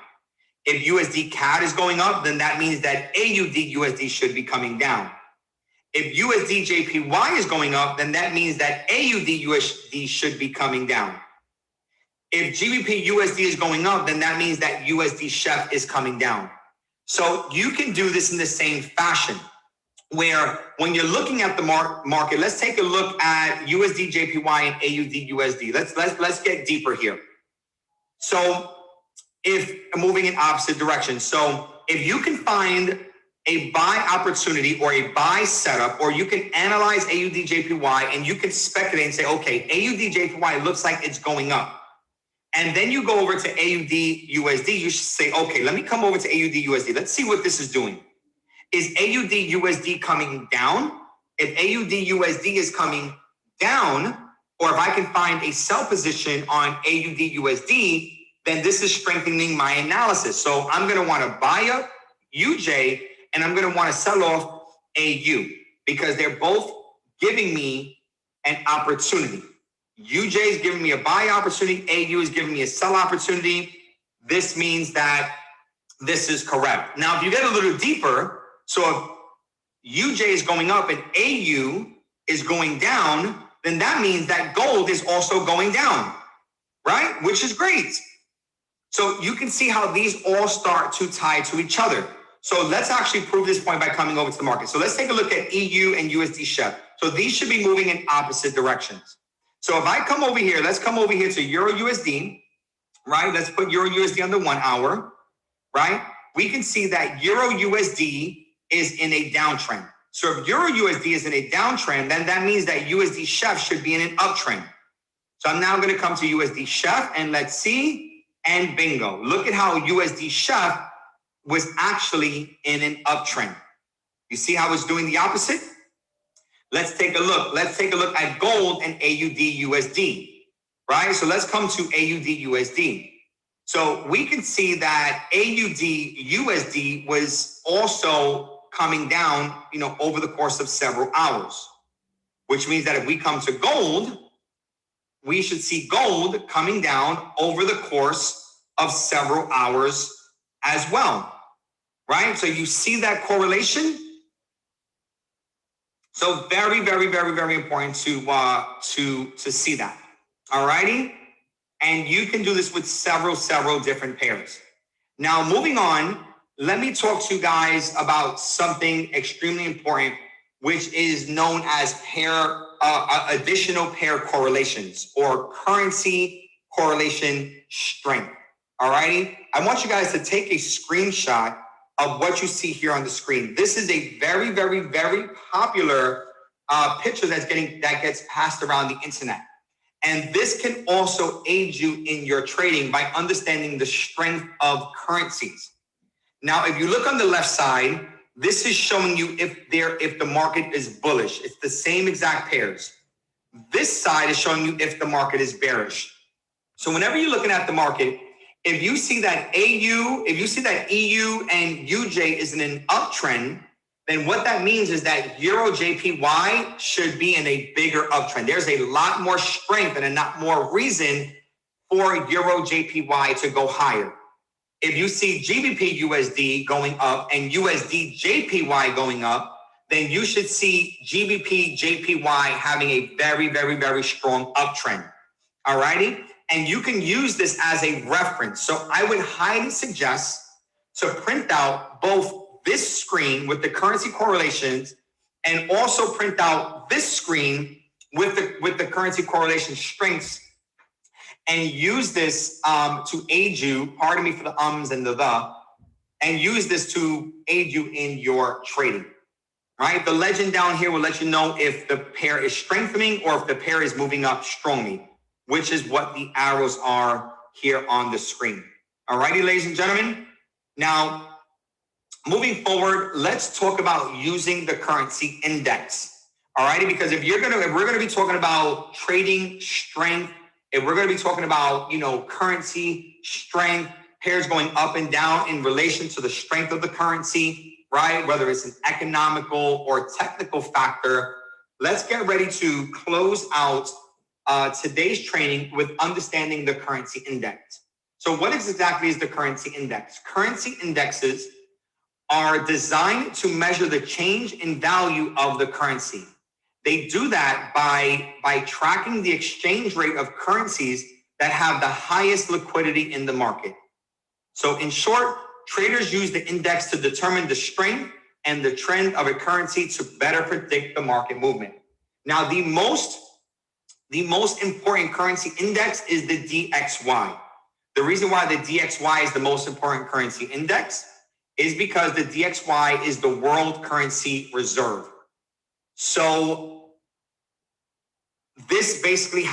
A: If USD CAD is going up, then that means that AUD USD should be coming down. If USD JPY is going up, then that means that AUD USD should be coming down. If GBP USD is going up, then that means that USD Chef is coming down. So you can do this in the same fashion, where when you're looking at the market, let's take a look at USD JPY and AUD USD. Let's get deeper here. So if moving in opposite directions, so if you can find a buy opportunity or a buy setup, or you can analyze AUD JPY and you can speculate and say, okay, AUD JPY looks like it's going up. And then you go over to AUD USD, you should say, okay, let me come over to AUD USD. Let's see what this is doing. Is AUD USD coming down? If AUD USD is coming down, or if I can find a sell position on AUD USD, then this is strengthening my analysis. So I'm going to want to buy up UJ and I'm going to want to sell off AU because they're both giving me an opportunity. UJ is giving me a buy opportunity. AU is giving me a sell opportunity. This means that this is correct. Now, if you get a little deeper, so if UJ is going up and AU is going down, then that means that gold is also going down, right? Which is great. So you can see how these all start to tie to each other. So let's actually prove this point by coming over to the market. So let's take a look at EU and USD Chef. So these should be moving in opposite directions. So if I come over here, let's come over here to Euro USD, right? Let's put Euro USD on the 1 hour, right? We can see that Euro USD is in a downtrend. So if Euro USD is in a downtrend, then that means that USD Chef should be in an uptrend. So I'm now going to come to USD Chef and let's see, and bingo. Look at how USD Chef was actually in an uptrend. You see how it's doing the opposite? Let's take a look. Let's take a look at gold and AUD USD, right? So let's come to AUD USD. So we can see that AUD USD was also coming down, over the course of several hours, which means that if we come to gold, we should see gold coming down over the course of several hours as well, right? So you see that correlation. So very, very, very, very important to see that. All righty, and you can do this with several different pairs. Now, moving on, let me talk to you guys about something extremely important, which is known as additional pair correlations or currency correlation strength. All righty, I want you guys to take a screenshot of what you see here on the screen. This is a very, very, very popular picture that gets passed around the internet. And this can also aid you in your trading by understanding the strength of currencies. Now, if you look on the left side, this is showing you if the market is bullish. It's the same exact pairs. This side is showing you if the market is bearish. So whenever you're looking at the market, if you see that EU and UJ is in an uptrend, then what that means is that Euro JPY should be in a bigger uptrend. There's a lot more strength and a lot more reason for Euro JPY to go higher. If you see GBP USD going up and USD JPY going up, then you should see GBP JPY having a very, very, very strong uptrend. All righty? And you can use this as a reference. So I would highly suggest to print out both this screen with the currency correlations and also print out this screen with the currency correlation strengths and use this to aid you, pardon me for the ums and the, and use this to aid you in your trading, right? The legend down here will let you know if the pair is strengthening or if the pair is moving up strongly, which is what the arrows are here on the screen. All righty, ladies and gentlemen. Now, moving forward, let's talk about using the currency index. All righty, because if we're gonna be talking about trading strength, if we're gonna be talking about, currency strength, pairs going up and down in relation to the strength of the currency, right? Whether it's an economical or technical factor, let's get ready to close out today's training with understanding the currency index. So what exactly is the currency index? Currency indexes are designed to measure the change in value of the currency. They do that by tracking the exchange rate of currencies that have the highest liquidity in the market. So in short, traders use the index to determine the strength and the trend of a currency to better predict the market movement. Now, the most important currency index is the DXY. The reason why the DXY is the most important currency index is because the DXY is the world currency reserve. So this basically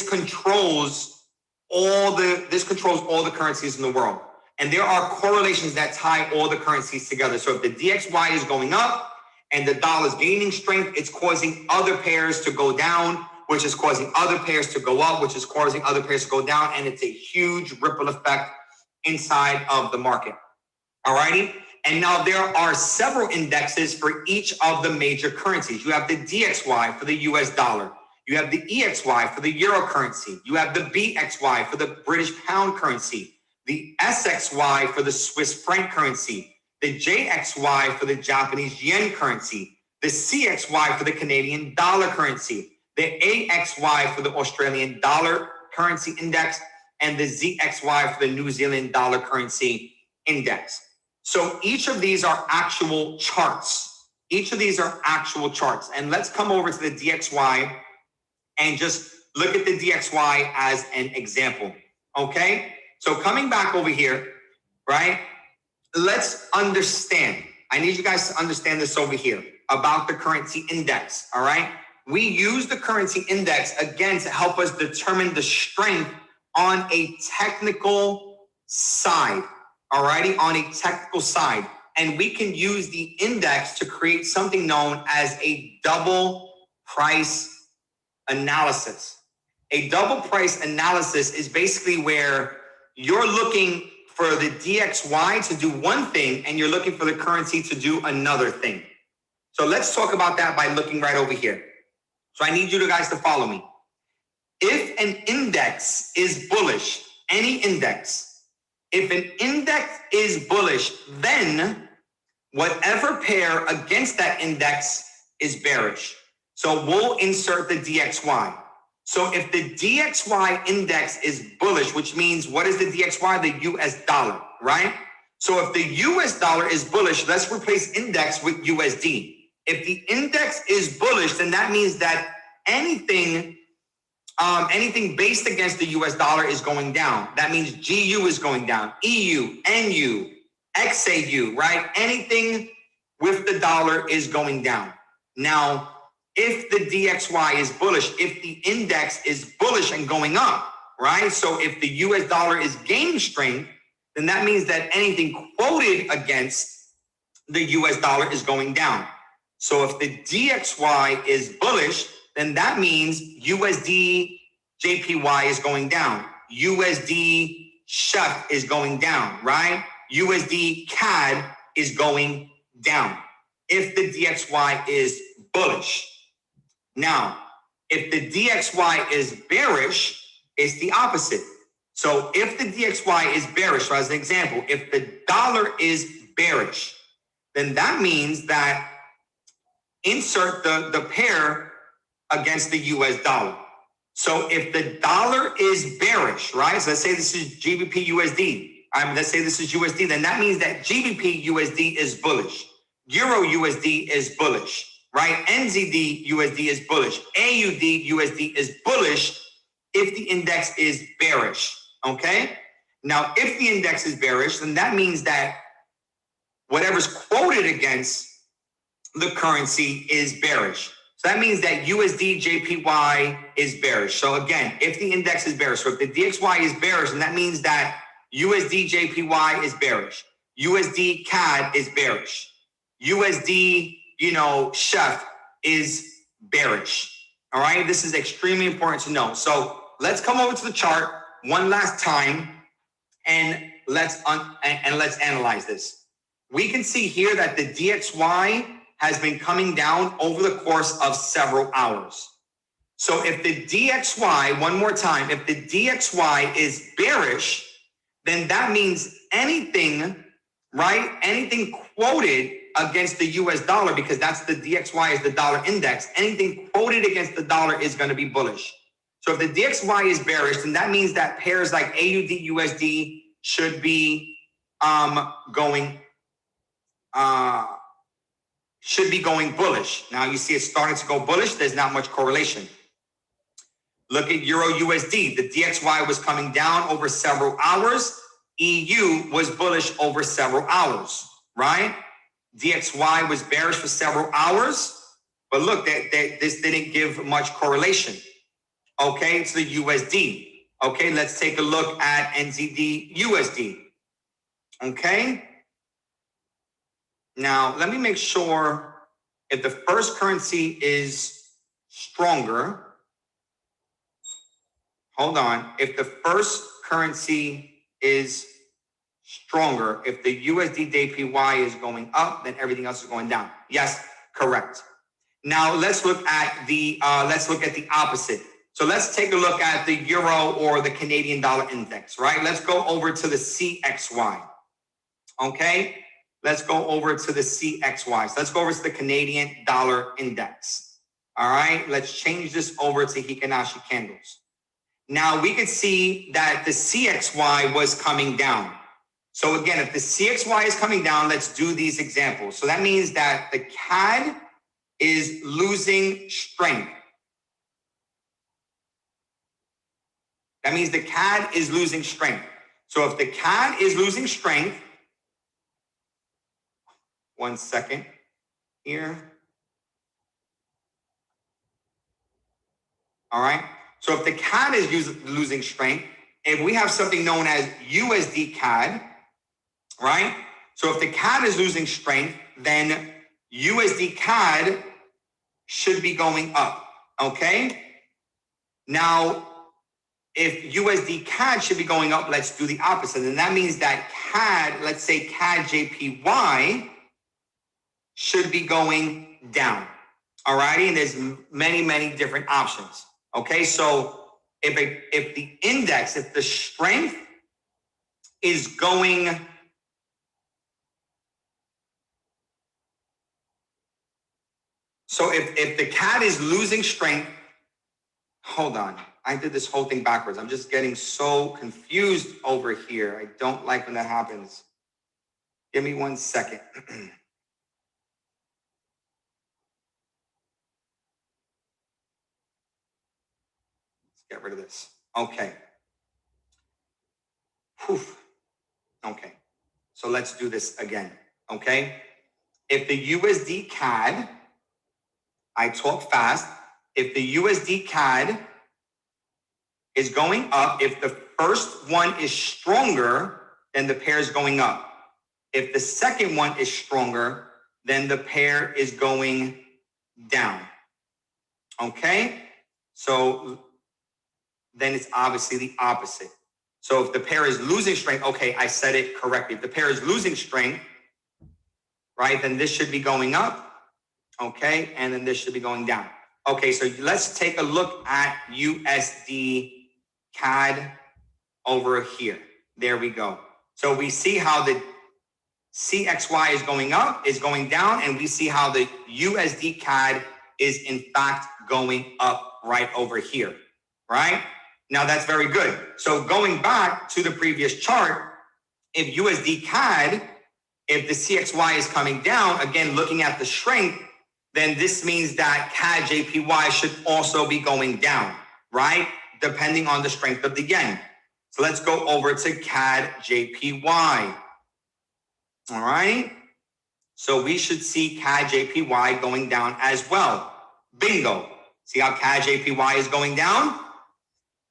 A: controls all the currencies in the world. And there are correlations that tie all the currencies together. So if the DXY is going up and the dollar is gaining strength, it's causing other pairs to go down, which is causing other pairs to go up, which is causing other pairs to go down. And it's a huge ripple effect inside of the market. All righty. And now there are several indexes for each of the major currencies. You have the DXY for the US dollar. You have the EXY for the euro currency. You have the BXY for the British pound currency, the SXY for the Swiss franc currency, the JXY for the Japanese yen currency, the CXY for the Canadian dollar currency, the AXY for the Australian dollar currency index, and the ZXY for the New Zealand dollar currency index. So each of these are actual charts. And let's come over to the DXY and just look at the DXY as an example. Okay? So coming back over here, right? Let's understand. I need you guys to understand this over here about the currency index. All right? We use the currency index again to help us determine the strength on a technical side. Alrighty, on a technical side. And we can use the index to create something known as a double price analysis. A double price analysis is basically where you're looking for the DXY to do one thing and you're looking for the currency to do another thing. So let's talk about that by looking right over here. So I need you guys to follow me. if an index is bullish, any index, if an index is bullish, then whatever pair against that index is bearish. So we'll insert the DXY. So if the DXY index is bullish, which means what is the DXY? The US dollar, right? So if the US dollar is bullish, let's replace index with USD. If the index is bullish, then that means that anything based against the US dollar is going down. That means GU is going down, EU, NU, XAU, right? Anything with the dollar is going down. Now, if the DXY is bullish, if the index is bullish and going up, right? So if the US dollar is gaining strength, then that means that anything quoted against the US dollar is going down. So if the DXY is bullish, then that means USD JPY is going down. USD SHEF is going down, right? USD CAD is going down if the DXY is bullish. Now, if the DXY is bearish, it's the opposite. So if the DXY is bearish, so as an example, if the dollar is bearish, then that means that insert the pair against the US dollar. So if the dollar is bearish, right? So let's say this is GBP USD. Let's say this is USD, then that means that GBP USD is bullish. Euro USD is bullish, right? NZD USD is bullish. AUD USD is bullish if the index is bearish, okay? Now, if the index is bearish, then that means that whatever's quoted against the currency is bearish. So that means that USD JPY is bearish. So again, if the index is bearish, so if the DXY is bearish, then that means that USD JPY is bearish. USD CAD is bearish. USD, SHEF is bearish. All right, this is extremely important to know. So let's come over to the chart one last time and let's analyze this. We can see here that the DXY has been coming down over the course of several hours. So if the DXY, one more time, if the DXY is bearish, then that means anything, right? Anything quoted against the US dollar, because that's the DXY is the dollar index, anything quoted against the dollar is going to be bullish. So if the DXY is bearish, then that means that pairs like AUD USD should be going bullish. Now you see it's starting to go bullish. There's not much correlation. Look at Euro USD. The DXY was coming down over several hours. EU was bullish over several hours, right? DXY was bearish for several hours, but look, this didn't give much correlation. Okay, it's the USD. Okay, let's take a look at NZD USD. Okay. Now, let me make sure if the first currency is stronger. Hold on. If the first currency is stronger, if the USD JPY is going up, then everything else is going down. Yes, correct. Now let's look at the opposite. So let's take a look at the euro or the Canadian dollar index, right? Let's go over to the CXY. Okay, let's go over to the CXY. So let's go over to the Canadian dollar index. All right, let's change this over to Hikanashi candles. Now we can see that the CXY was coming down. So again, if the CXY is coming down, let's do these examples. So that means that the CAD is losing strength. That means the CAD is losing strength. So if the CAD is losing strength, one second here. All right. So if the CAD is losing strength, if we have something known as USD CAD, right? So if the CAD is losing strength, then USD CAD should be going up. Okay. Now, if USD CAD should be going up, let's do the opposite. And that means that CAD, let's say CAD JPY should be going down. All righty. And there's many, many different options. Okay. So if the index, if the strength is going, so if the CAD is losing strength, hold on, I did this whole thing backwards. I'm just getting so confused over here. I don't like when that happens. Give me 1 second. Let's get rid of this. Okay. Whew. Okay. So let's do this again. Okay. If the USD CAD, I talk fast. If the USD CAD is going up, if the first one is stronger, then the pair is going up. If the second one is stronger, then the pair is going down. Okay? So then it's obviously the opposite. So if the pair is losing strength, okay, I said it correctly. If the pair is losing strength, right, then this should be going up, okay, and then this should be going down. Okay, so let's take a look at USD CAD over here. There we go. So we see how the CXY is going up, is going down, and we see how the USD CAD is in fact going up right over here, right? Now that's very good. So going back to the previous chart, if USD CAD, if the CXY is coming down, again, looking at the strength, then this means that CAD JPY should also be going down, right? Depending on the strength of the yen. So let's go over to CAD JPY. All right. So we should see CAD JPY going down as well. Bingo. See how CAD JPY is going down?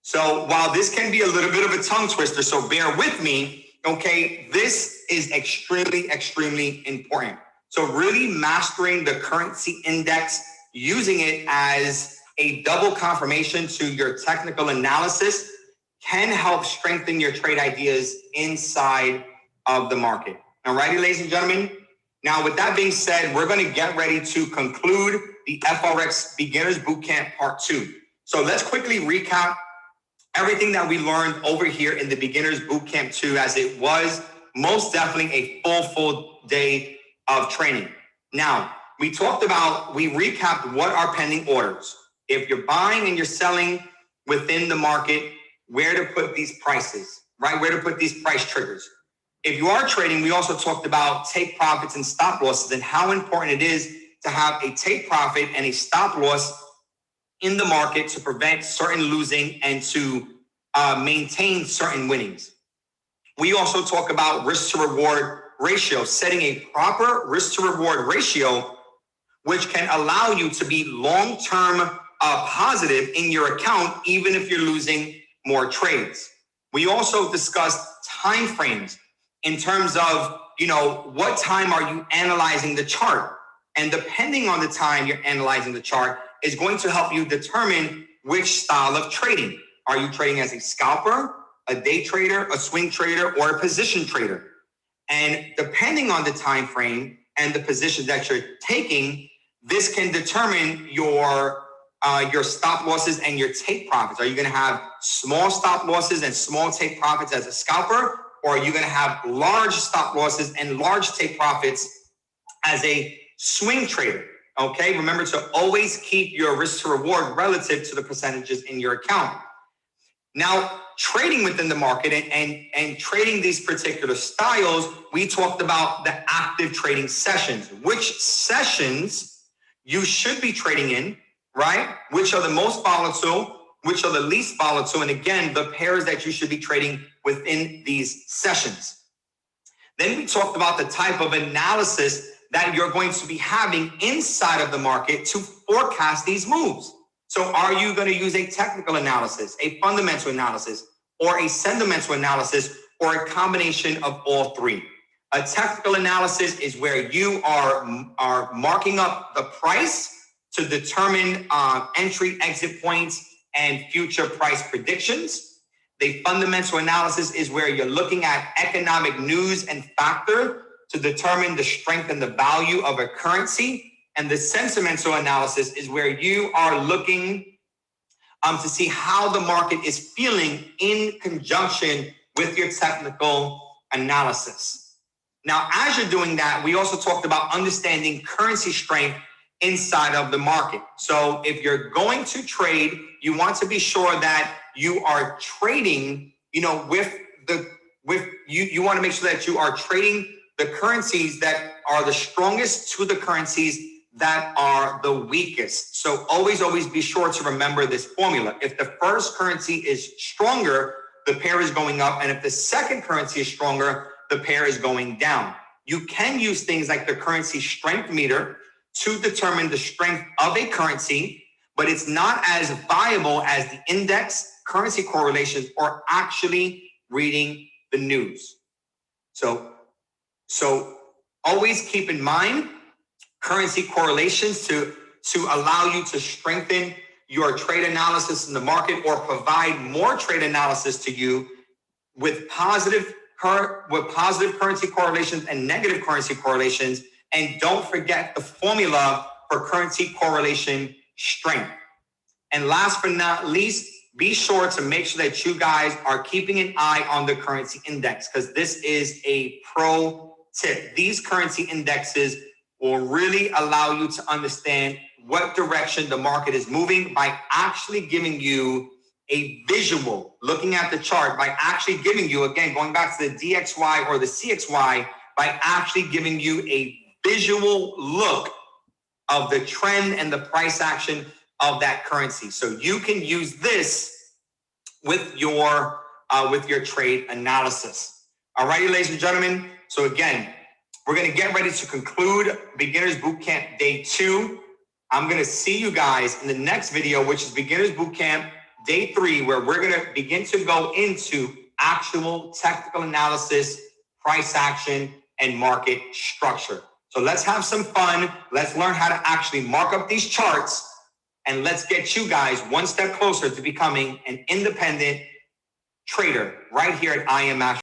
A: So while this can be a little bit of a tongue twister, so bear with me, okay, this is extremely, extremely important. So really mastering the currency index, using it as a double confirmation to your technical analysis can help strengthen your trade ideas inside of the market. All righty, ladies and gentlemen. Now, with that being said, we're going to get ready to conclude the Forex Beginners Bootcamp Part 2. So let's quickly recap everything that we learned over here in the Beginners Bootcamp 2, as it was most definitely a full day of training. Now, we recapped what are pending orders. If you're buying and you're selling within the market, where to put these prices, right? Where to put these price triggers. If you are trading, we also talked about take profits and stop losses and how important it is to have a take profit and a stop loss in the market to prevent certain losing and to maintain certain winnings. We also talk about risk to reward ratio, setting a proper risk to reward ratio, which can allow you to be long-term positive in your account, even if you're losing more trades. We also discussed time frames in terms of, what time are you analyzing the chart? And depending on the time you're analyzing the chart is going to help you determine which style of trading. Are you trading as a scalper, a day trader, a swing trader, or a position trader? And depending on the time frame and the position that you're taking, this can determine your stop losses and your take profits. Are you going to have small stop losses and small take profits as a scalper? Or are you going to have large stop losses and large take profits as a swing trader? Okay, remember to always keep your risk to reward relative to the percentages in your account. Now, trading within the market and trading these particular styles, we talked about the active trading sessions. Which sessions you should be trading in, right? Which are the most volatile, which are the least volatile, and again, the pairs that you should be trading within these sessions. Then we talked about the type of analysis that you're going to be having inside of the market to forecast these moves. So are you going to use a technical analysis, a fundamental analysis, or a sentimental analysis, or a combination of all three? A technical analysis is where you are marking up the price to determine entry, exit points, and future price predictions. The fundamental analysis is where you're looking at economic news and factor to determine the strength and the value of a currency. And the sentimental analysis is where you are looking to see how the market is feeling in conjunction with your technical analysis. Now, as you're doing that, we also talked about understanding currency strength inside of the market. So if you're going to trade, you want to be sure that you are trading, you want to make sure that you are trading the currencies that are the strongest to the currencies that are the weakest. So always be sure to remember this formula. If the first currency is stronger, the pair is going up. And if the second currency is stronger, the pair is going down. You can use things like the currency strength meter to determine the strength of a currency, but it's not as viable as the index, currency correlations, or actually reading the news. So always keep in mind currency correlations to allow you to strengthen your trade analysis in the market or provide more trade analysis to you with positive currency correlations and negative currency correlations. And don't forget the formula for currency correlation strength. And last but not least, be sure to make sure that you guys are keeping an eye on the currency index, because this is a pro tip. These currency indexes will really allow you to understand what direction the market is moving by actually giving you a visual, looking at the chart, by actually giving you, again, going back to the DXY or the CXY, by actually giving you a visual look of the trend and the price action of that currency. So you can use this with your trade analysis. All righty, ladies and gentlemen. So again, we're going to get ready to conclude Beginners Bootcamp Day 2. I'm going to see you guys in the next video, which is Beginners Bootcamp Day 3, where we're going to begin to go into actual technical analysis, price action, and market structure. So let's have some fun. Let's learn how to actually mark up these charts, and let's get you guys one step closer to becoming an independent trader right here at I Am Master.